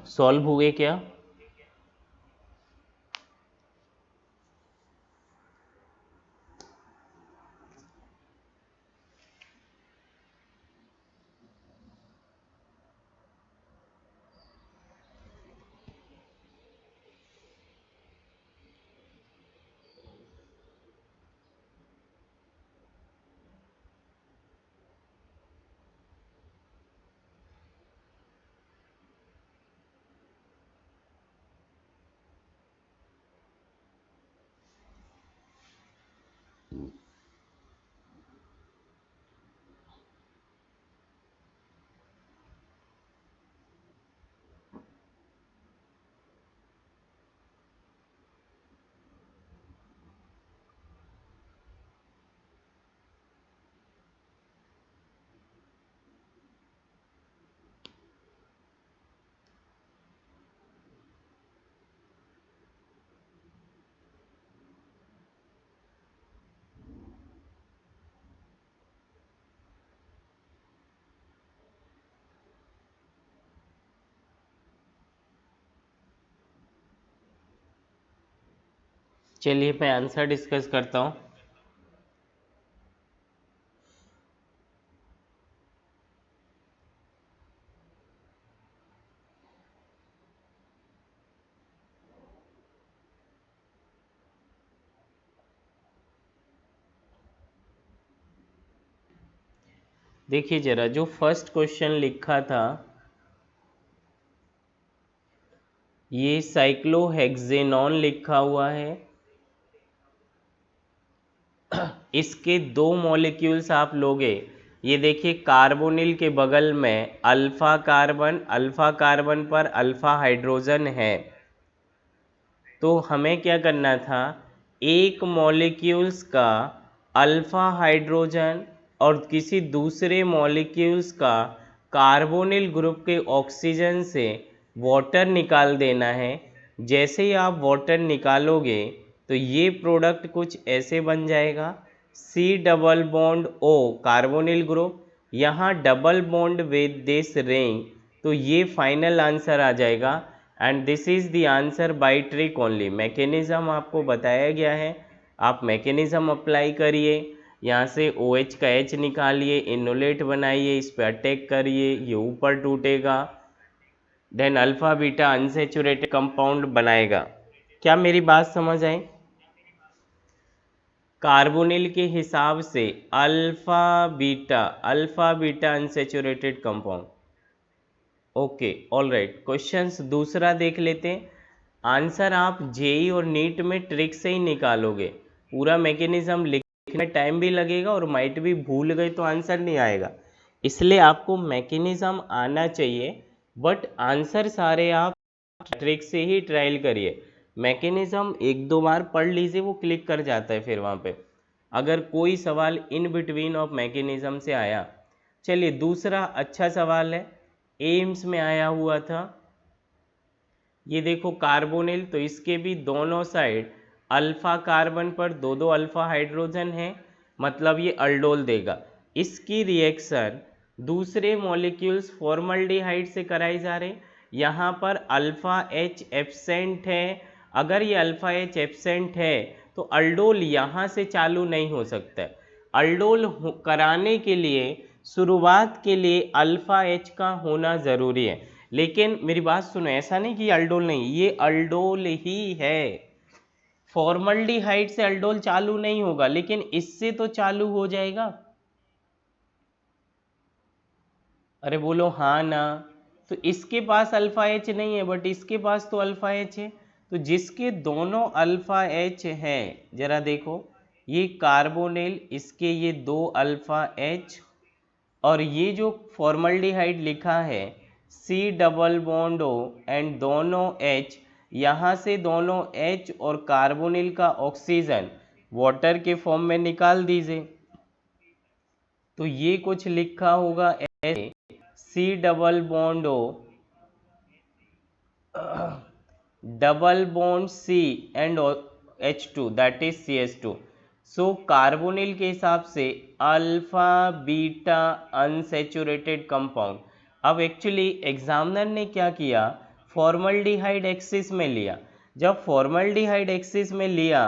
सॉल्व हुए क्या? चलिए मैं आंसर डिस्कस करता हूँ। देखिए जरा, जो फर्स्ट क्वेश्चन लिखा था ये साइक्लोहेक्सेनॉन लिखा हुआ है, इसके दो मॉलिक्यूल्स आप लोगे, ये देखिए कार्बोनिल के बगल में अल्फा कार्बन पर अल्फा हाइड्रोजन है। तो हमें क्या करना था, एक मॉलिक्यूल्स का अल्फा हाइड्रोजन और किसी दूसरे मॉलिक्यूल्स का कार्बोनिल ग्रुप के ऑक्सीजन से वाटर निकाल देना है। जैसे ही आप वाटर निकालोगे तो ये प्रोडक्ट कुछ ऐसे बन जाएगा, C double bond O carbonyl group, यहाँ double bond with this ring, तो ये फाइनल आंसर आ जाएगा। And this is the answer by trick only. Mechanism आपको बताया गया है, आप मैकेनिज़्म अप्लाई करिए, यहाँ से OH का H निकालिए, इनोलेट बनाइए, इस पर अटैक करिए, ये ऊपर टूटेगा, then alpha beta unsaturated compound बनाएगा। क्या मेरी बात समझ आई? कार्बोनिल के हिसाब से alpha beta unsaturated compound. Okay, all right. Questions दूसरा देख लेते हैं। आंसर आप जेई और नीट में ट्रिक से ही निकालोगे, पूरा मैकेनिज्म लिखने में टाइम भी लगेगा और माइट भी भूल गए तो आंसर नहीं आएगा, इसलिए आपको मैकेनिज्म आना चाहिए, बट आंसर सारे आप ट्रिक से ही ट्रायल करिए। मैकेनिज्म एक दो बार पढ़ लीजिए, वो क्लिक कर जाता है फिर वहाँ पे, अगर कोई सवाल इन बिटवीन ऑफ मैकेनिज्म से आया। चलिए दूसरा अच्छा सवाल है, एम्स में आया हुआ था। ये देखो कार्बोनिल, तो इसके भी दोनों साइड अल्फा कार्बन पर दो दो अल्फा हाइड्रोजन है, मतलब ये अल्डोल देगा। इसकी रिएक्शन दूसरे मॉलिक्यूल्स फॉर्मल्डिहाइड से कराई जा रही, यहाँ पर अल्फा एच एब्सेंट है। अगर ये अल्फा एच एब्सेंट है तो अल्डोल यहाँ से चालू नहीं हो सकता है। अल्डोल कराने के लिए शुरुआत के लिए अल्फा एच का होना ज़रूरी है। लेकिन मेरी बात सुनो, ऐसा नहीं कि अल्डोल नहीं, ये अल्डोल ही है। फॉर्मल्डिहाइड से अल्डोल चालू नहीं होगा, लेकिन इससे तो चालू हो जाएगा। अरे बोलो हाँ ना। तो इसके पास अल्फा एच नहीं है, बट इसके पास तो अल्फा एच है। तो जिसके दोनों अल्फा एच है, जरा देखो, ये कार्बोनिल, इसके ये दो अल्फा एच, और ये जो फॉर्मल्डिहाइड लिखा है C double bond O and दोनों H, यहाँ से दोनों H और कार्बोनिल का ऑक्सीजन वाटर के फॉर्म में निकाल दीजिए। तो ये कुछ लिखा होगा ऐसे, C double bond O double bond C and H2 that is CH2। So carbonyl के हिसाब से अल्फा बीटा अनसेचुरेटेड कंपाउंड। अब एक्चुअली एग्जामिनर ने क्या किया, फॉर्मल्डिहाइड एक्सिस में लिया। जब फॉर्मल्डिहाइड एक्सिस में लिया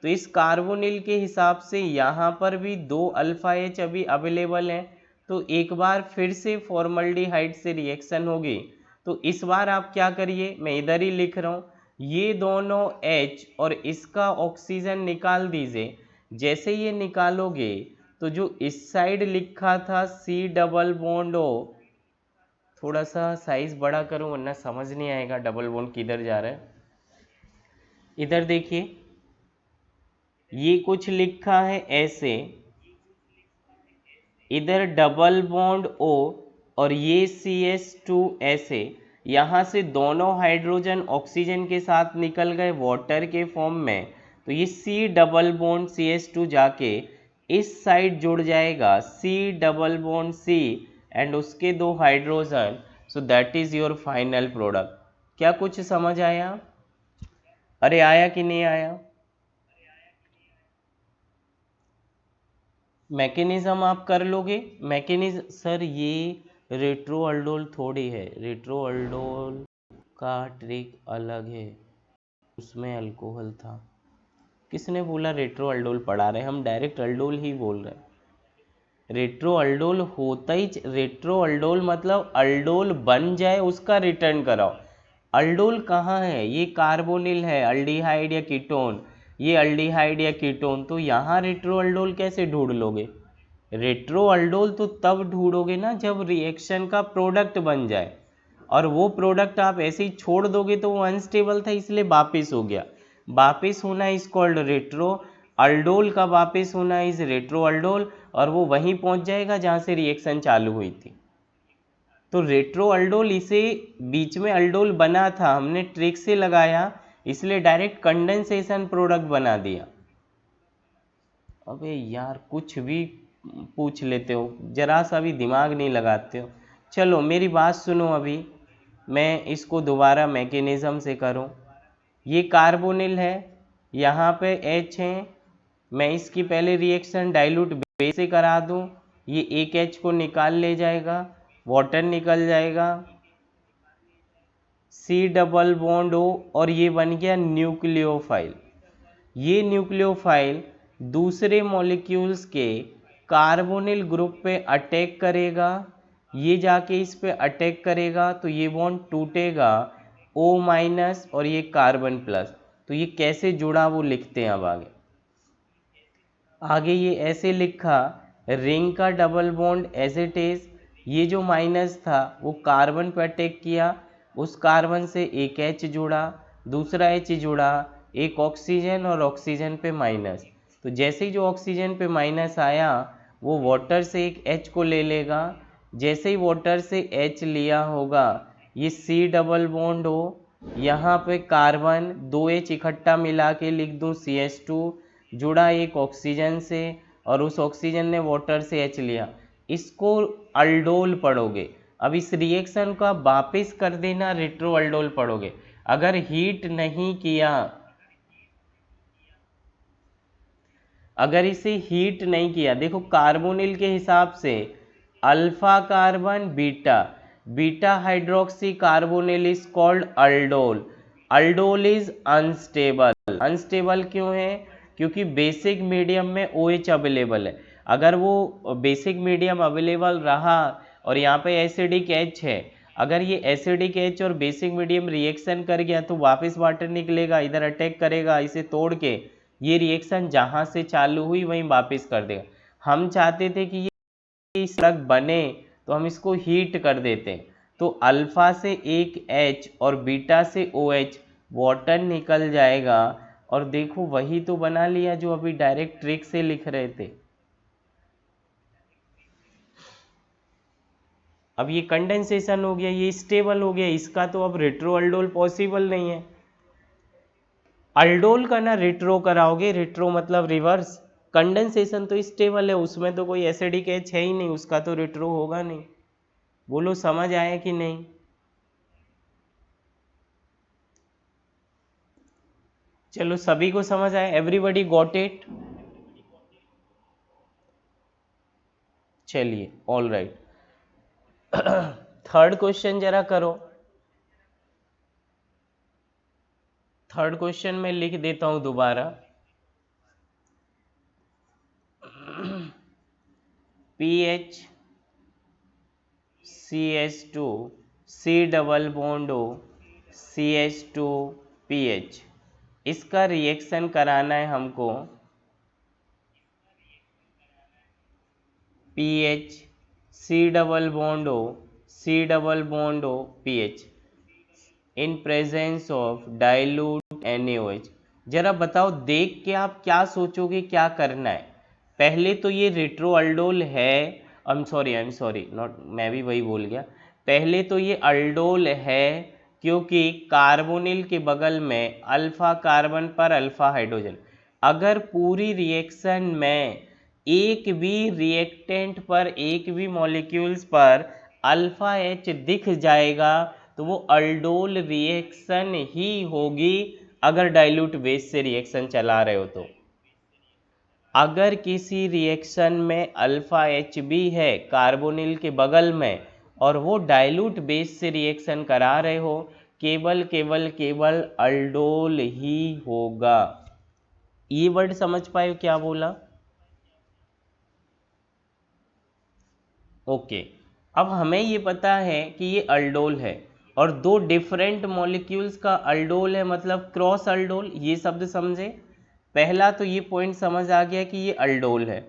तो इस कार्बोनिल के हिसाब से यहाँ पर भी दो अल्फा एच अभी अवेलेबल हैं, तो एक बार फिर से फॉर्मल्डिहाइड से रिएक्शन होगी। तो इस बार आप क्या करिए, मैं इधर ही लिख रहा हूँ, ये दोनों H और इसका ऑक्सीजन निकाल दीजिए। जैसे ये निकालोगे तो जो इस साइड लिखा था C डबल बॉन्ड O, थोड़ा सा साइज बड़ा करूँ वरना समझ नहीं आएगा डबल बॉन्ड किधर जा रहा है। इधर देखिए, ये कुछ लिखा है ऐसे, इधर डबल बॉन्ड O और ये CH2 ऐसे, यहाँ से दोनों हाइड्रोजन ऑक्सीजन के साथ निकल गए वाटर के फॉर्म में, तो ये C डबल बॉन्ड CH2 जाके इस साइड जुड़ जाएगा C double bond C and उसके दो hydrogen, so that is your final product. क्या कुछ समझ आया? अरे आया कि नहीं आया? मैकेनिज्म आप कर लोगे। मैकेनिज्म सर ये रेट्रोअल्डोल थोड़ी है, रेट्रोअल्डोल का ट्रिक अलग है, उसमें अल्कोहल था। किसने बोला रेट्रोअल्डोल पढ़ा रहे, हम डायरेक्ट अल्डोल ही बोल रहे हैं। रेट्रोअल्डोल होता ही, रेट्रोअल्डोल मतलब अल्डोल बन जाए उसका रिटर्न कराओ। अल्डोल कहाँ है, ये कार्बोनिल है, अल्डिहाइड या कीटोन, ये अल्डिहाइड या कीटोन, तो यहाँ रेट्रोअल्डोल कैसे ढूंढ लोगे? रेट्रोअल्डोल तो तब ढूंढोगे ना जब रिएक्शन का प्रोडक्ट बन जाए, और वो प्रोडक्ट आप ऐसे ही छोड़ दोगे तो वो अनस्टेबल था इसलिए वापिस हो गया। वापिस होना इज कॉल्ड रेट्रो अल्डोल का वापस होना इज रेट्रो अल्डोल, और वो वहीं पहुंच जाएगा जहां से रिएक्शन चालू हुई थी। तो रेट्रो अल्डोल, इसे बीच में अल्डोल बना था, हमने ट्रिक से लगाया, इसलिए डायरेक्ट कंडेंसेशन प्रोडक्ट बना दिया। अबे यार कुछ भी पूछ लेते हो, जरा सा भी दिमाग नहीं लगाते हो। चलो मेरी बात सुनो, अभी मैं इसको दोबारा मैकेनिज्म से करूं। ये कार्बोनिल है, यहाँ पे H है, मैं इसकी पहले रिएक्शन डाइल्यूट बेस से करा दूं, ये एक H को निकाल ले जाएगा, वाटर निकल जाएगा, C डबल बॉन्ड O, और ये बन गया न्यूक्लियोफाइल। ये न्यूक्लियोफाइल दूसरे मॉलिक्यूल्स के कार्बोनिल ग्रुप पे अटैक करेगा, ये जाके इस पे अटैक करेगा, तो ये बॉन्ड टूटेगा O- और ये कार्बन प्लस। तो ये कैसे जुड़ा वो लिखते हैं अब आगे। आगे ये ऐसे लिखा, रिंग का double bond as it is, ये जो माइनस था वो कार्बन पर अटैक किया, उस कार्बन से एक H जुड़ा, दूसरा H जुड़ा, एक ऑक्सीजन और ऑक्सीजन पे माइनस। तो जैसे ही जो ऑक्सीजन पे माइनस आया, वो वाटर से एक H को ले लेगा, जैसे ही वाटर से H लिया होगा, ये C डबल बॉन्ड हो, यहाँ पे कार्बन 2H इकट्ठा मिला के लिख दूँ CH2, जुड़ा एक ऑक्सीजन से, और उस ऑक्सीजन ने वाटर से H लिया, इसको अल्डोल पढ़ोगे। अब इस रिएक्शन का वापस कर देना रेट्रो अल्डोल पढ़ोगे। अगर हीट नहीं किया, अगर इसे हीट नहीं किया, देखो कार्बोनिल के हिसाब से alpha carbon beta, beta hydroxy carbonyl is called aldol. Aldol is unstable. Unstable क्यों है? क्योंकि बेसिक मीडियम में OH अवेलेबल है। अगर वो बेसिक मीडियम अवेलेबल रहा और यहाँ पे एसिडिक H है, अगर ये एसिडिक H और बेसिक मीडियम रिएक्शन कर गया तो वापस वाटर निकलेगा, इधर अटैक करेगा, इसे तोड़ के ये रिएक्शन जहाँ से चालू हुई वहीं वापस कर देगा। हम चाहते थे कि ये सड़क बने, तो हम इसको हीट कर देते हैं, तो अल्फा से एक H और बीटा से OH, वाटर निकल जाएगा, और देखो वही तो बना लिया जो अभी डायरेक्ट ट्रिक से लिख रहे थे। अब ये कंडेंसेशन हो गया, ये स्टेबल हो गया, इसका तो अब रेट्रो अल्डोल पॉसिबल नहीं है। अल्डोल का ना रेट्रो कराओगे, रेट्रो मतलब रिवर्स। कंडेंसेशन तो स्टेबल है, उसमें तो कोई एसिडिक एच है ही नहीं, उसका तो रेट्रो होगा नहीं। बोलो समझ आया कि नहीं? चलो सभी को समझ आया, एवरीबॉडी गॉट इट? चलिए ऑल राइट। थर्ड क्वेश्चन जरा करो। थर्ड क्वेश्चन में लिख देता हूं दोबारा। PH CH2 C double bond O CH2 PH, इसका रिएक्शन कराना है हमको। PH C double bond O C double bond O PH in presence of dilute NaOH। जरा बताओ देख के आप क्या सोचोगे क्या करना है। पहले तो ये रेट्रोअल्डोल है, आई एम सॉरी नॉट, मैं भी वही बोल गया। पहले तो ये अल्डोल है, क्योंकि कार्बोनिल के बगल में अल्फा कार्बन पर अल्फा हाइड्रोजन। अगर पूरी रिएक्शन में एक भी रिएक्टेंट पर, एक भी मॉलिक्यूल्स पर अल्फा H दिख जाएगा तो वो अल्डोल रिएक्शन ही होगी, अगर डाइल्यूट बेस से रिएक्शन चला रहे हो तो। अगर किसी रिएक्शन में अल्फा H भी है कार्बोनिल के बगल में, और वो डाइल्यूट बेस से रिएक्शन करा रहे हो, केवल केवल केवल अल्डोल ही होगा। ये वर्ड समझ पाए क्या बोला? ओके। अब हमें ये पता है कि ये अल्डोल है, और दो डिफरेंट मॉलिक्यूल्स का अल्डोल है, मतलब क्रॉस अल्डोल, ये शब्द समझे। पहला तो ये पॉइंट समझ आ गया कि ये अल्डोल है,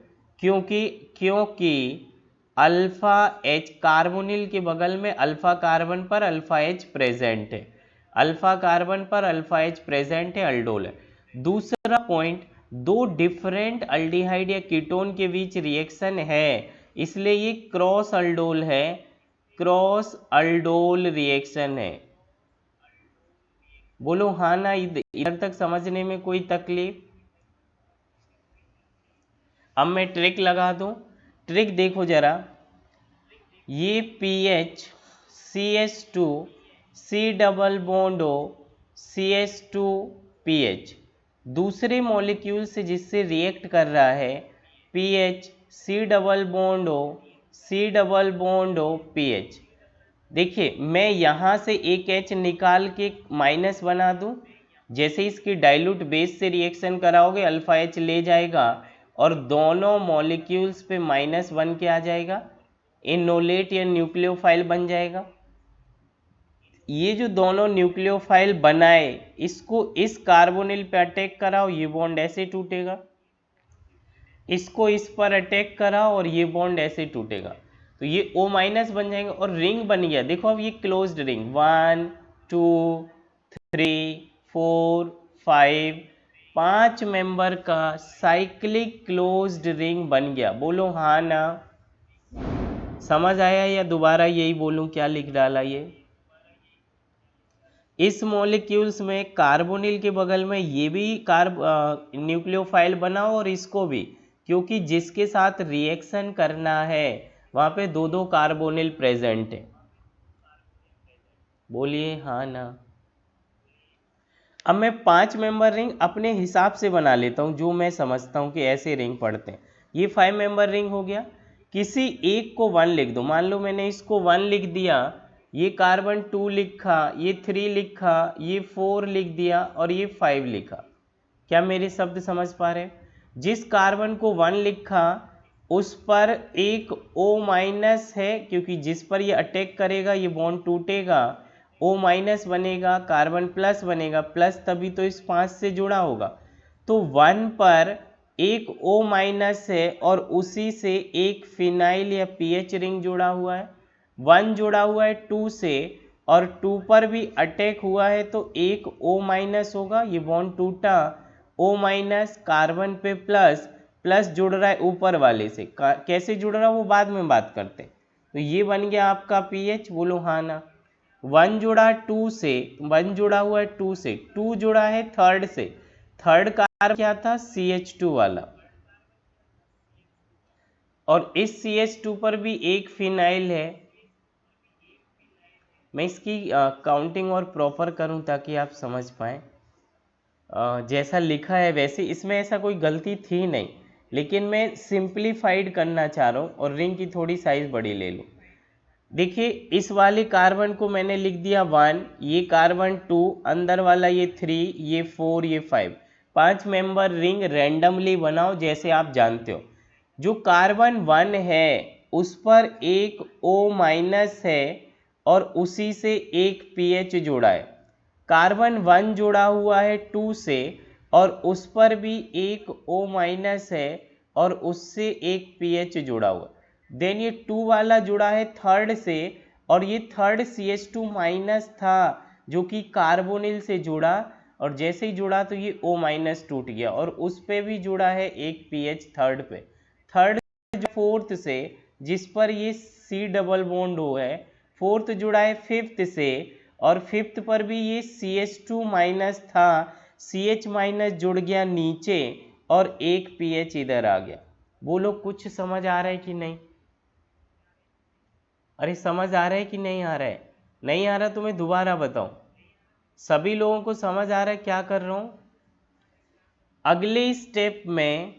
क्योंकि क्योंकि अल्फा H कार्बोनिल के बगल में अल्फा कार्बन पर अल्फा H प्रेजेंट है, अल्फा कार्बन पर अल्फा H प्रेजेंट है, अल्डोल है। दूसरा पॉइंट, दो डिफरेंट अल्डिहाइड या कीटोन के बीच रिएक्शन है, इसलिए ये क्रॉस अल्डोल है, क्रॉस अल्डोल रिएक्शन है। बोलो हाँ ना, इधर तक समझने में कोई तकलीफ? अब मैं ट्रिक लगा दूं, ट्रिक देखो जरा, ये pH CH2 C double bond O CH2 pH दूसरे मॉलिक्यूल से जिससे रिएक्ट कर रहा है, pH C double bond O C double bond O pH. देखिए मैं यहाँ से एक H निकाल के माइनस बना दूं, जैसे इसकी डाइल्यूट बेस से रिएक्शन कराओगे अल्फा H ले जाएगा और दोनों मॉलिक्यूल्स पे माइनस बन के आ जाएगा, इनोलेट या न्यूक्लियोफाइल बन जाएगा। ये जो दोनों न्यूक्लियोफाइल बनाए, इसको इस कार्बोनिल पे अटैक कराओ, ये बॉन्ड ऐसे टूटेगा, इसको इस पर अटैक कराओ और ये बॉन्ड ऐसे टूटेगा, तो ये O माइनस बन जाएगा और रिंग बन गया। देखो अब ये क्लोज्ड रिंग 1 2 3 4 5 5 मेंबर का साइक्लिक क्लोज्ड रिंग बन गया। बोलो हाँ ना। समझ आया या दोबारा यही बोलूं, क्या लिख डाला ये? इस मॉलिक्यूल्स में कार्बोनिल के बगल में ये भी न्यूक्लियोफाइल बनाओ और इसको भी, क्योंकि जिसके साथ रिएक्शन करना है वहाँ पे दो दो कार्बोनिल प्रेजेंट है। बोलिए हाँ ना। अब मैं 5 मेंबर रिंग अपने हिसाब से बना लेता हूँ, जो मैं समझता हूँ कि ऐसे रिंग पड़ते हैं। ये 5 मेंबर रिंग हो गया, किसी एक को 1 लिख दो। मान लो मैंने इसको 1 लिख दिया, ये कार्बन 2 लिखा, ये 3 लिखा, ये 4 लिख दिया और ये 5 लिखा। क्या मेरे शब्द समझ पा रहे? जिस कार्बन को 1 लिखा उस पर एक O माइनस है, क्योंकि जिस पर ये अटैक करेगा ये बॉन्ड टूटेगा, O माइनस बनेगा, कार्बन प्लस बनेगा, प्लस तभी तो इस 5 से जुड़ा होगा। तो 1 पर एक O माइनस है और उसी से एक फिनाइल या पीएच रिंग जुड़ा हुआ है। 1 जुड़ा हुआ है 2 से और 2 पर भी अटैक हुआ है तो एक O माइनस होगा, ये बॉन्ड टूटा, O माइनस कार्बन पे प्लस, प्लस जुड़ रहा है ऊपर वाले से, कैसे जुड़ रहा है वो बाद में बात करते हैं। तो ये बन गया आपका पीएच। बोलो हाँ ना। 1 जुड़ा 2 से, 1 जुड़ा हुआ है 2 से, 2 जुड़ा है थर्ड से, थर्ड कार्बन क्या था CH2 वाला, और इस CH2 पर भी एक फिनाइल है। मैं इसकी काउंटिंग और प्रॉपर करूं ताकि आप समझ पाएँ। जैसा लिखा है वैसे इसमें ऐसा कोई गलती थी नहीं, लेकिन मैं सिंप्लीफाइड करना चाह रहा हूँ और रिंग की थोड़ी साइज बड़ी ले लूँ। देखिए इस वाले कार्बन को मैंने लिख दिया 1, ये कार्बन 2, अंदर वाला ये 3, ये 4, ये 5, 5 मेंबर रिंग रैंडमली बनाओ जैसे आप जानते हो। जो कार्बन 1 है उस पर एक O माइनस है और उसी से एक पीएच जोड़ा है। कार्बन 1 जुड़ा हुआ है 2 से और उस पर भी एक O माइनस है और उससे एक पीएच जुड़ा हुआ। देन ये 2 वाला जुड़ा है थर्ड से और ये थर्ड CH2 माइनस था जो कि कार्बोनिल से जुड़ा, और जैसे ही जुड़ा तो ये O माइनस टूट गया और उस पे भी जुड़ा है एक पीएच थर्ड पे। थर्ड फोर्थ से जिस पर ये C डबल बॉन्ड O है, फोर्थ जुड़ा है फिफ्थ से और फिफ्थ पर भी ये CH2 माइनस था, CH माइनस जुड़ गया नीचे और एक पीएच इधर आ गया। बोलो कुछ समझ आ रहा है कि नहीं? अरे समझ आ रहा है कि नहीं आ रहा है? नहीं आ रहा तो मैं दोबारा बताऊं। सभी लोगों को समझ आ रहा है क्या कर रहा हूं? अगले स्टेप में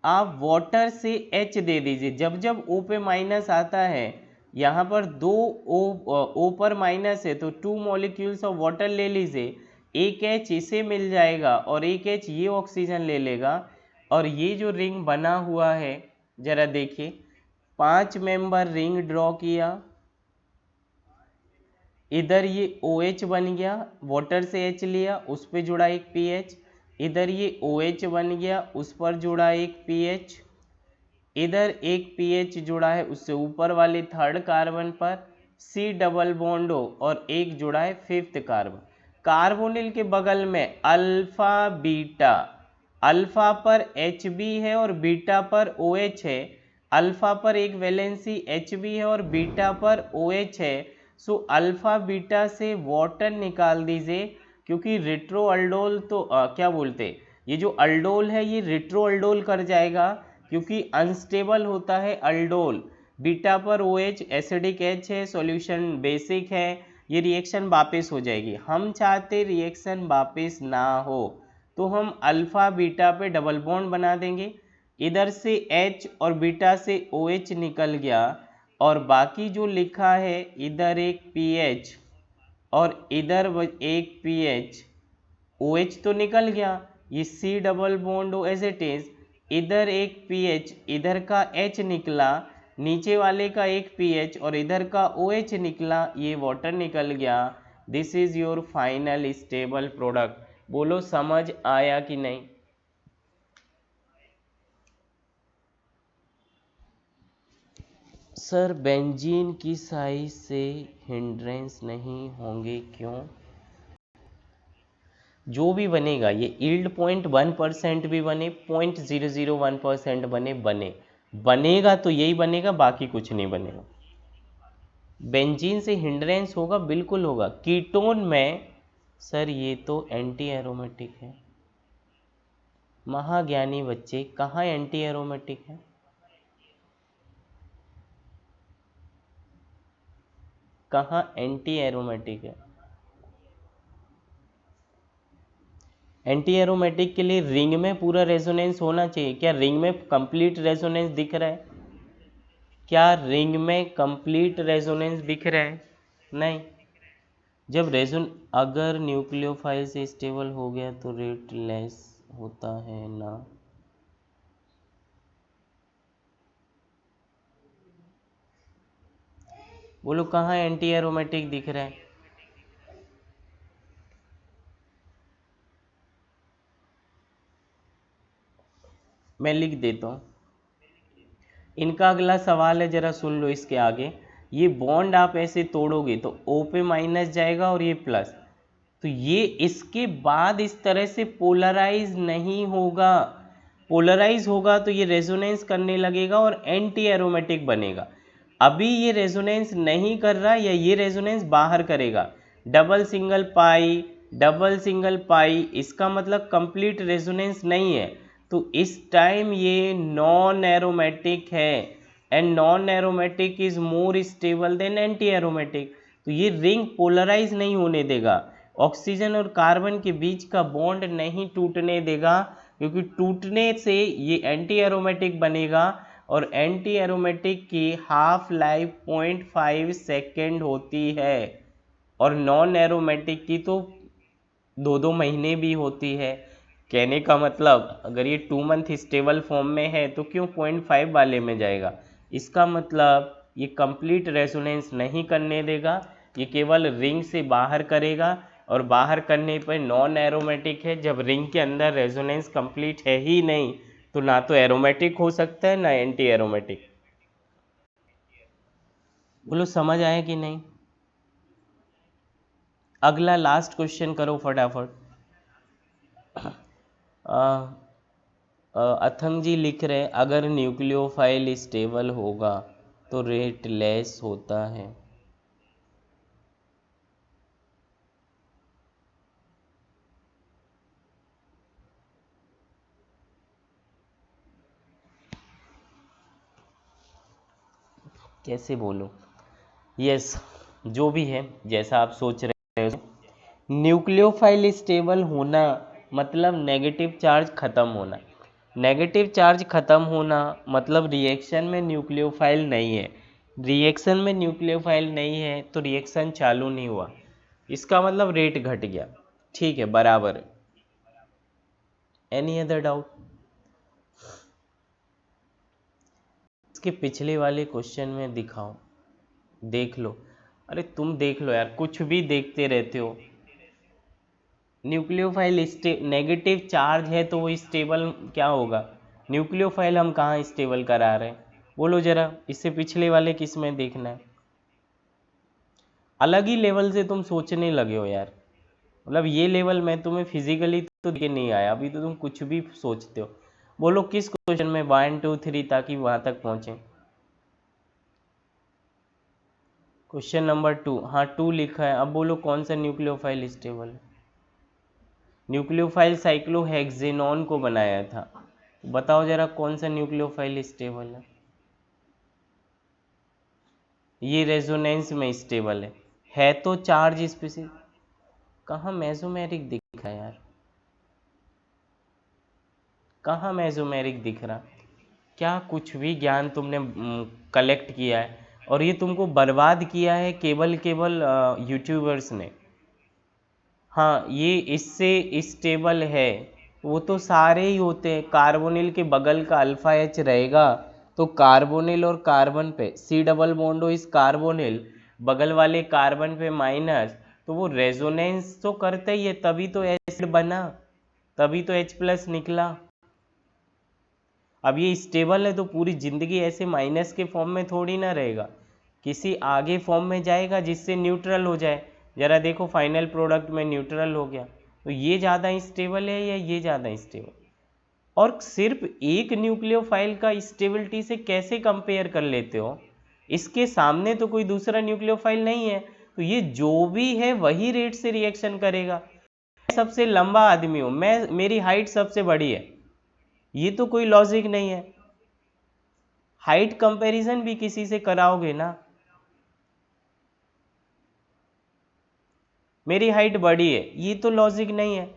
आप वाटर से H दे दीजिए। जब जब O पे माइनस आता है, यहाँ पर दो O पर माइनस है तो 2 मॉलिक्यूल्स ऑफ वाटर ले लीजिए, एक H इसे मिल जाएगा और एक H ये ऑक्सीजन ले लेगा और ये जो रिंग बना हुआ है जरा देखिए, 5 मेंबर रिंग ड्रॉ किया, इधर ये OH बन गया, वाटर से H लिया, उस पर जुड़ा एक पीएच, इधर ये OH बन गया, उस पर जुड़ा एक पीएच, इधर एक पीएच जुड़ा है उससे ऊपर वाले थर्ड कार्बन पर C डबल बॉन्ड O और एक जुड़ा है फिफ्थ कार्बन। कार्बोनिल के बगल में अल्फा बीटा, अल्फा पर Hb है और बीटा पर OH है, अल्फा पर एक वैलेंसी Hb है और बीटा पर OH है, सो अल्फा बीटा से वाटर निकाल दीजिए, क्योंकि रिट्रो अल्डोल तो क्या बोलते, ये जो अल्डोल है ये रिट्रो अल्डोल कर जाएगा, क्योंकि अनस्टेबल होता है अल्डोल। बीटा पर OH एसिडिक H है, सॉल्यूशन बेसिक है, ये रिएक्शन वापस हो जाएगी। हम चाहते रिएक्शन वापस ना हो, तो हम अल्फा बीटा पे डबल बॉन्ड बना देंगे, इधर से H और बीटा से OH निकल गया, और बाकी जो लिखा है इधर एक PH और इधर एक PH, OH तो निकल गया, ये C double bond O as it is, इधर एक PH, इधर का H निकला, नीचे वाले का एक PH और इधर का OH निकला, ये वाटर निकल गया। This is your final stable product. बोलो समझ आया कि नहीं? सर बेंजीन की साइज से हिंड्रेंस नहीं होंगे, क्यों? जो भी बनेगा ये यील्ड 0.1% भी बने, 0.001% बने बनेगा तो यही बनेगा, बाकी कुछ नहीं बनेगा। बेंजीन से हिंड्रेंस होगा, बिल्कुल होगा। कीटोन में सर ये तो एंटी एरोमेटिक है। महाज्ञानी बच्चे, कहाँ एंटी एरोमेटिक है? कहाँ एंटी एरोमेटिक है? एंटी एरोमेटिक के लिए रिंग में पूरा रेजोनेंस होना चाहिए। क्या रिंग में कंप्लीट रेजोनेंस दिख रहा है? क्या रिंग में कंप्लीट रेजोनेंस दिख रहा है? नहीं। जब रेजोन अगर न्यूक्लियोफाइल से स्टेबल हो गया तो रेट लेस होता है ना? बोलो कहाँ एंटी एरोमेटिक दिख रहा है? मैं लिख देता हूँ। इनका अगला सवाल है, जरा सुन लो इसके आगे। ये बॉन्ड आप ऐसे तोड़ोगे तो O पे माइनस जाएगा और ये प्लस, तो ये इसके बाद इस तरह से पोलराइज नहीं होगा। पोलराइज होगा तो ये रेजोनेंस करने लगेगा और एंटी एरोमेटिक बनेगा। अभी ये रेजोनेंस नहीं कर रहा, या ये रेजोनेंस बाहर करेगा। डबल सिंगल पाई, इसका मतलब कंप्लीट रेजोनेंस नहीं है, तो इस टाइम ये नॉन एरोमेटिक है, and non aromatic is more stable then anti aromatic. तो ये रिंग पोलराइज नहीं होने देगा, ऑक्सीजन और कार्बन के बीच का बॉन्ड नहीं टूटने देगा, क्योंकि टूटने से ये एंटी एरोमेटिक बनेगा, और एंटी एरोमेटिक की हाफ लाइफ 0.5 सेकेंड होती है, और नॉन एरोमेटिक की तो 2-2 महीने भी होती है। कहने का मतलब अगर ये 2 मंथ स्टेबल फॉर्म में है तो क्यों 0.5 वाले में जाएगा? इसका मतलब ये कंप्लीट रेजोनेंस नहीं करने देगा, ये केवल रिंग से बाहर करेगा, और बाहर करने पर नॉन एरोमेटिक है। जब रिंग के अंदर रेजोनेंस कंप्लीट है ही नहीं, तो ना तो एरोमेटिक हो सकता है ना एंटी एरोमेटिक। बोलो समझ आया कि नहीं? अगला लास्ट क्वेश्चन करो फटाफट। अथंग जी लिख रहे हैं, अगर न्यूक्लियोफाइल स्टेबल होगा तो रेट लेस होता है। कैसे बोलो? यस, जो भी है, जैसा आप सोच रहे हो। न्यूक्लियोफाइल स्टेबल होना मतलब नेगेटिव चार्ज खत्म होना। नेगेटिव चार्ज खत्म होना मतलब रिएक्शन में न्यूक्लियोफाइल नहीं है। रिएक्शन में न्यूक्लियोफाइल नहीं है तो रिएक्शन चालू नहीं हुआ, इसका मतलब रेट घट गया। ठीक है, बराबर है। Any other doubt? इसके पिछले वाले क्वेश्चन में दिखाओ, देख लो। अरे तुम देख लो यार, कुछ भी देखते रहते हो। न्यूक्लियोफाइल नेगेटिव चार्ज है तो वो स्टेबल क्या होगा? न्यूक्लियोफाइल हम कहाँ स्टेबल करा रहे हैं? बोलो जरा, इससे पिछले वाले किस में देखना है? अलग ही लेवल से तुम सोचने लगे हो यार, मतलब ये लेवल मैं तुम्हें फिजिकली तो देख के नहीं आया, अभी तो तुम कुछ भी सोचते हो। बोलो किस क्वेश्चन में 1 2 3 ताकि वहां तक पहुंचे। क्वेश्चन नंबर 2, हाँ 2 लिखा है। अब बोलो कौन सा न्यूक्लियोफाइल स्टेबल है। न्यूक्लियोफाइल साइक्लोहेक्सेनॉन को बनाया था। बताओ जरा कौन सा न्यूक्लियोफाइल स्टेबल है। ये रेजोनेंस में स्टेबल है तो चार्ज स्पेसिस। कहाँ मेसोमेरिक दिखा यार, कहाँ मेसोमेरिक दिख रहा। क्या कुछ भी ज्ञान तुमने कलेक्ट किया है, और ये तुमको बर्बाद किया है केवल केवल यूट्यूबर्स ने। हाँ ये इससे स्टेबल है, वो तो सारे ही होते हैं। कार्बोनिल के बगल का अल्फा एच रहेगा, तो कार्बोनिल और कार्बन पे सी डबल बॉन्डो इस कार्बोनिल, बगल वाले कार्बन पे माइनस, तो वो रेजोनेंस तो करता ही है, तभी तो एसिड बना, तभी तो H प्लस निकला। अब ये स्टेबल है तो पूरी ज़िंदगी ऐसे माइनस के फॉर्म में थोड़ी ना रहेगा, किसी आगे फॉर्म में जाएगा जिससे न्यूट्रल हो जाए। ज़रा देखो फाइनल प्रोडक्ट में न्यूट्रल हो गया, तो ये ज़्यादा स्टेबल है या ये ज़्यादा स्टेबल। और सिर्फ एक न्यूक्लियोफाइल का स्टेबिलिटी से कैसे कंपेयर कर लेते हो, इसके सामने तो कोई दूसरा न्यूक्लियोफाइल नहीं है, तो ये जो भी है वही रेट से रिएक्शन करेगा। मैं सबसे लंबा आदमी हूँ, मेरी हाइट सबसे बड़ी है, ये तो कोई लॉजिक नहीं है। हाइट कंपैरिजन भी किसी से कराओगे ना, मेरी हाइट बड़ी है, ये तो लॉजिक नहीं है।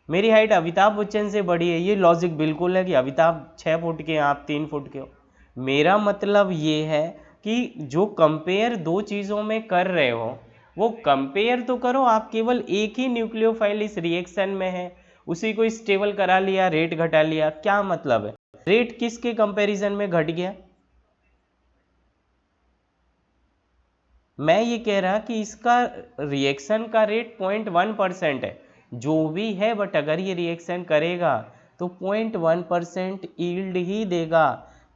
मेरी हाइट अमिताभ बच्चन से बड़ी है, ये लॉजिक बिल्कुल है कि अमिताभ 6 फुट के हैं, आप 3 फुट के हो। मेरा मतलब ये है कि जो कंपेयर दो चीज़ों में कर रहे हो, वो कंपेयर तो करो। आप केवल एक ही न्यूक्लियोफाइल इस रिएक्शन में है, उसी को स्टेबल करा लिया, रेट घटा लिया, क्या मतलब है। रेट किसके कंपैरिजन में घट गया। मैं ये कह रहा कि इसका रिएक्शन का रेट 0.1% है, जो भी है, बट अगर ये रिएक्शन करेगा तो 0.1% ईल्ड ही देगा।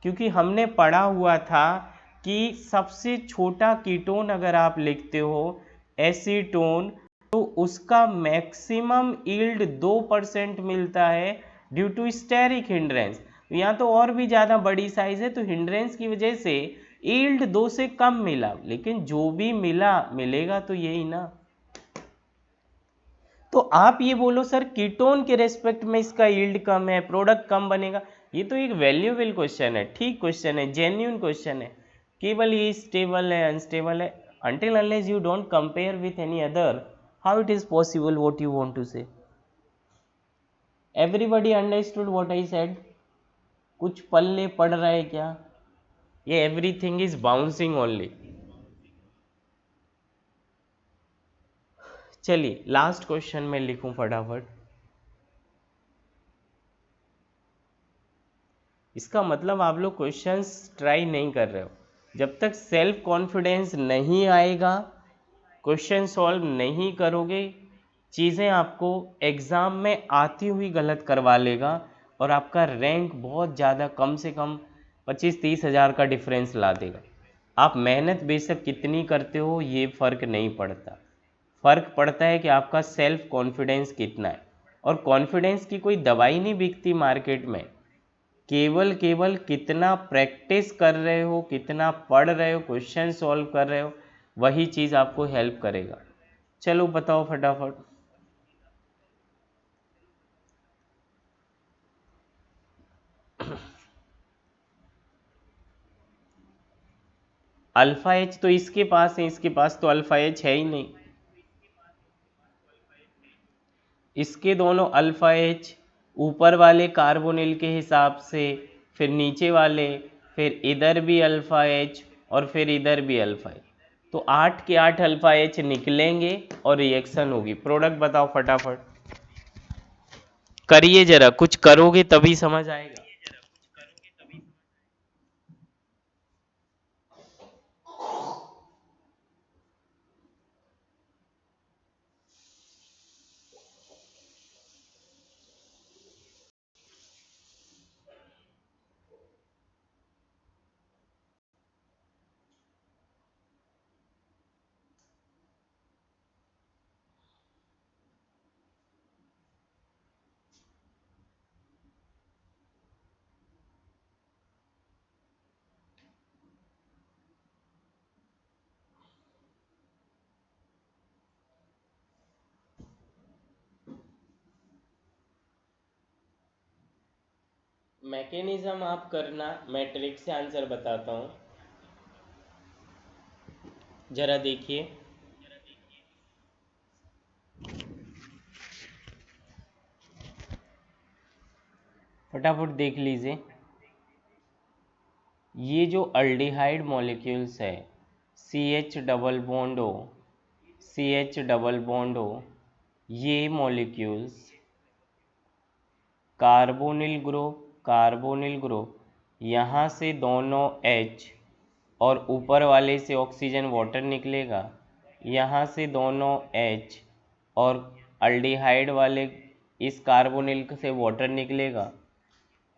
क्योंकि हमने पढ़ा हुआ था कि सबसे छोटा कीटोन अगर आप लिखते हो एसीटोन, तो उसका मैक्सिमम ईल्ड 2% मिलता है ड्यू टू स्टेरिक हिंड्रेंस। यहाँ तो और भी ज़्यादा बड़ी साइज है, तो हिंड्रेंस की वजह से ईल्ड 2 से कम मिला, लेकिन जो भी मिला मिलेगा तो यही ना। तो आप ये बोलो सर कीटोन के रेस्पेक्ट में इसका यील्ड कम है, प्रोडक्ट कम बनेगा, ये तो एक वैल्यूएबल क्वेश्चन है, ठीक क्वेश्चन है, जेन्युइन क्वेश्चन है। केवल ये स्टेबल है अनस्टेबल है, until unless you don't compare with any other, how it is possible what you want to say। everybody understood what I said। कुछ पल्ले पड़ रहा है क्या। ये एवरीथिंग इज बाउंसिंग ओनली। चलिए लास्ट क्वेश्चन में लिखूं फटाफट। इसका मतलब आप लोग क्वेश्चंस ट्राई नहीं कर रहे हो। जब तक सेल्फ कॉन्फिडेंस नहीं आएगा, क्वेश्चन सॉल्व नहीं करोगे, चीज़ें आपको एग्ज़ाम में आती हुई गलत करवा लेगा, और आपका रैंक बहुत ज़्यादा, कम से कम 25-30 हज़ार का डिफरेंस ला देगा। आप मेहनत बेशक कितनी करते हो ये फ़र्क नहीं पड़ता, फ़र्क पड़ता है कि आपका सेल्फ कॉन्फिडेंस कितना है। और कॉन्फिडेंस की कोई दवाई नहीं बिकती मार्केट में, केवल केवल कितना प्रैक्टिस कर रहे हो, कितना पढ़ रहे हो, क्वेश्चन सॉल्व कर रहे हो, वही चीज़ आपको हेल्प करेगा। चलो बताओ फटाफट। अल्फा एच तो इसके पास है, इसके पास तो अल्फा एच है ही नहीं। इसके दोनों अल्फा एच, ऊपर वाले कार्बोनिल के हिसाब से, फिर नीचे वाले, फिर इधर भी अल्फा एच, और फिर इधर भी अल्फा एच, तो 8 के 8 अल्फा एच निकलेंगे और रिएक्शन होगी। प्रोडक्ट बताओ फटाफट, करिए जरा, कुछ करोगे तभी समझ आएगा। मैकेनिज्म आप करना, मैं ट्रिक से आंसर बताता हूँ, जरा देखिए। फटाफट देख लीजिए। ये जो अल्डिहाइड मॉलिक्यूल्स है, C H double bond O, C H double bond O, ये मॉलिक्यूल्स कार्बोनिल ग्रुप यहाँ से दोनों H और ऊपर वाले से ऑक्सीजन वाटर निकलेगा, यहाँ से दोनों H और अल्डिहाइड वाले इस कार्बोनिल से वाटर निकलेगा।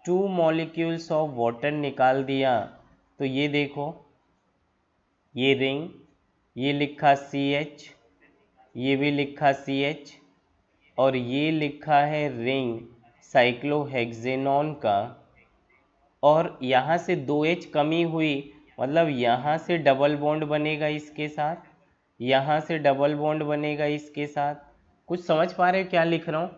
2 मॉलिक्यूल्स ऑफ वाटर निकाल दिया तो ये देखो, ये रिंग, ये लिखा CH, ये भी लिखा CH और ये लिखा है रिंग साइक्लोहेक्सेनॉन का। और यहाँ से 2H कमी हुई, मतलब यहाँ से डबल बॉन्ड बनेगा इसके साथ, यहाँ से डबल बॉन्ड बनेगा इसके साथ। कुछ समझ पा रहे हो क्या लिख रहा हूँ?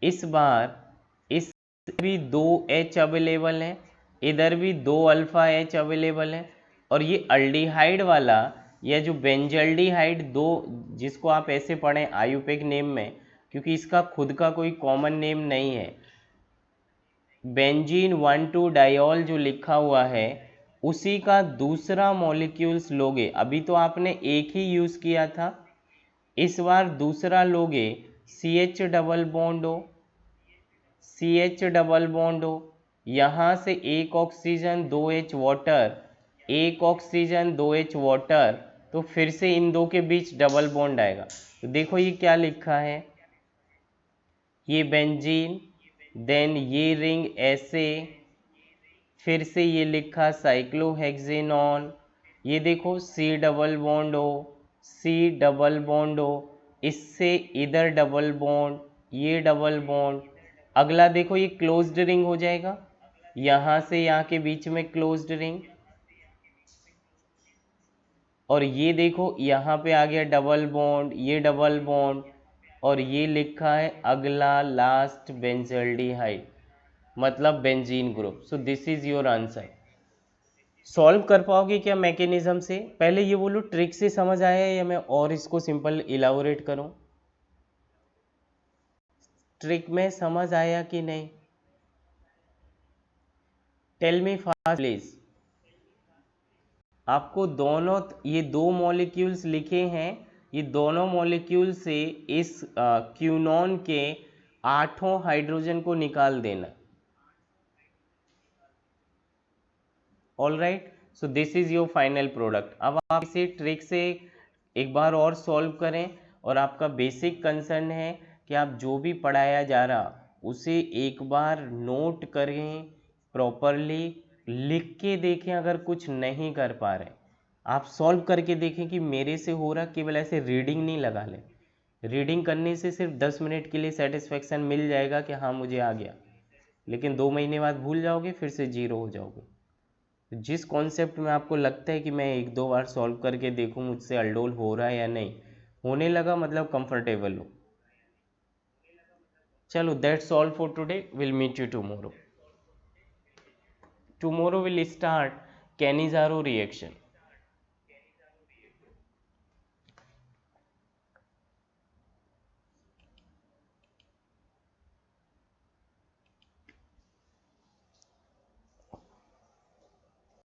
इस बार इस भी 2H अवेलेबल है, इधर भी 2 अल्फा H अवेलेबल है, और ये अल्डिहाइड वाला या जो बेंजल्डिहाइड दो, जिसको आप ऐसे पढ़ें आयुपेक नेम में, क्योंकि इसका खुद का कोई कॉमन नेम नहीं है। बेंजीन 1,2 डायोल जो लिखा हुआ है उसी का दूसरा मॉलिक्यूल्स लोगे। अभी तो आपने एक ही यूज़ किया था, इस बार दूसरा लोगे, C H double bond O, C H double bond हो, यहाँ से एक ऑक्सीजन 2H वाटर, एक ऑक्सीजन 2H वाटर, तो फिर से इन दो के बीच डबल बॉन्ड आएगा। तो देखो ये क्या लिखा है, ये बेंजीन, देन ये रिंग ऐसे, फिर से ये लिखा साइक्लोहेक्सेनॉन, ये देखो C double bond O, C double bond O, इससे इधर डबल बॉन्ड, ये डबल बॉन्ड। अगला देखो ये क्लोज्ड रिंग हो जाएगा, यहाँ से यहाँ के बीच में क्लोज्ड रिंग, और ये देखो यहाँ पे आ गया डबल बॉन्ड, ये डबल बॉन्ड, और ये लिखा है अगला लास्ट बेंजल्डिहाइड, मतलब benzene group. So this is your answer. Solve कर पाओगे क्या मैकेनिज्म से? पहले ये बोलो, ट्रिक से समझ आया या मैं और इसको सिंपल इलाबोरेट करूं? ट्रिक में समझ आया कि नहीं? Tell me fast please. आपको दोनों, ये दो मॉलिक्यूल्स लिखे हैं, ये दोनों मॉलिक्यूल से इस क्यूनॉन के 8 हाइड्रोजन को निकाल देना। All right, so this is your final product. अब आप इसे ट्रिक से एक बार और सॉल्व करें, और आपका बेसिक कंसर्न है कि आप जो भी पढ़ाया जा रहा उसे एक बार नोट करें, प्रॉपरली लिख के देखें। अगर कुछ नहीं कर पा रहे, आप सॉल्व करके देखें कि मेरे से हो रहा। केवल ऐसे रीडिंग नहीं लगा लें, रीडिंग करने से सिर्फ 10 मिनट के लिए सेटिस्फेक्शन मिल जाएगा कि हाँ मुझे आ गया, लेकिन 2 महीने बाद भूल जाओगे, फिर से जीरो हो जाओगे। जिस कॉन्सेप्ट में आपको लगता है कि मैं एक दो बार सॉल्व करके देखूं मुझसे अल्डोल हो रहा है या नहीं, होने लगा मतलब कंफर्टेबल हो। चलो, that's all for today, will meet you tomorrow. Tomorrow will start Cannizzaro reaction.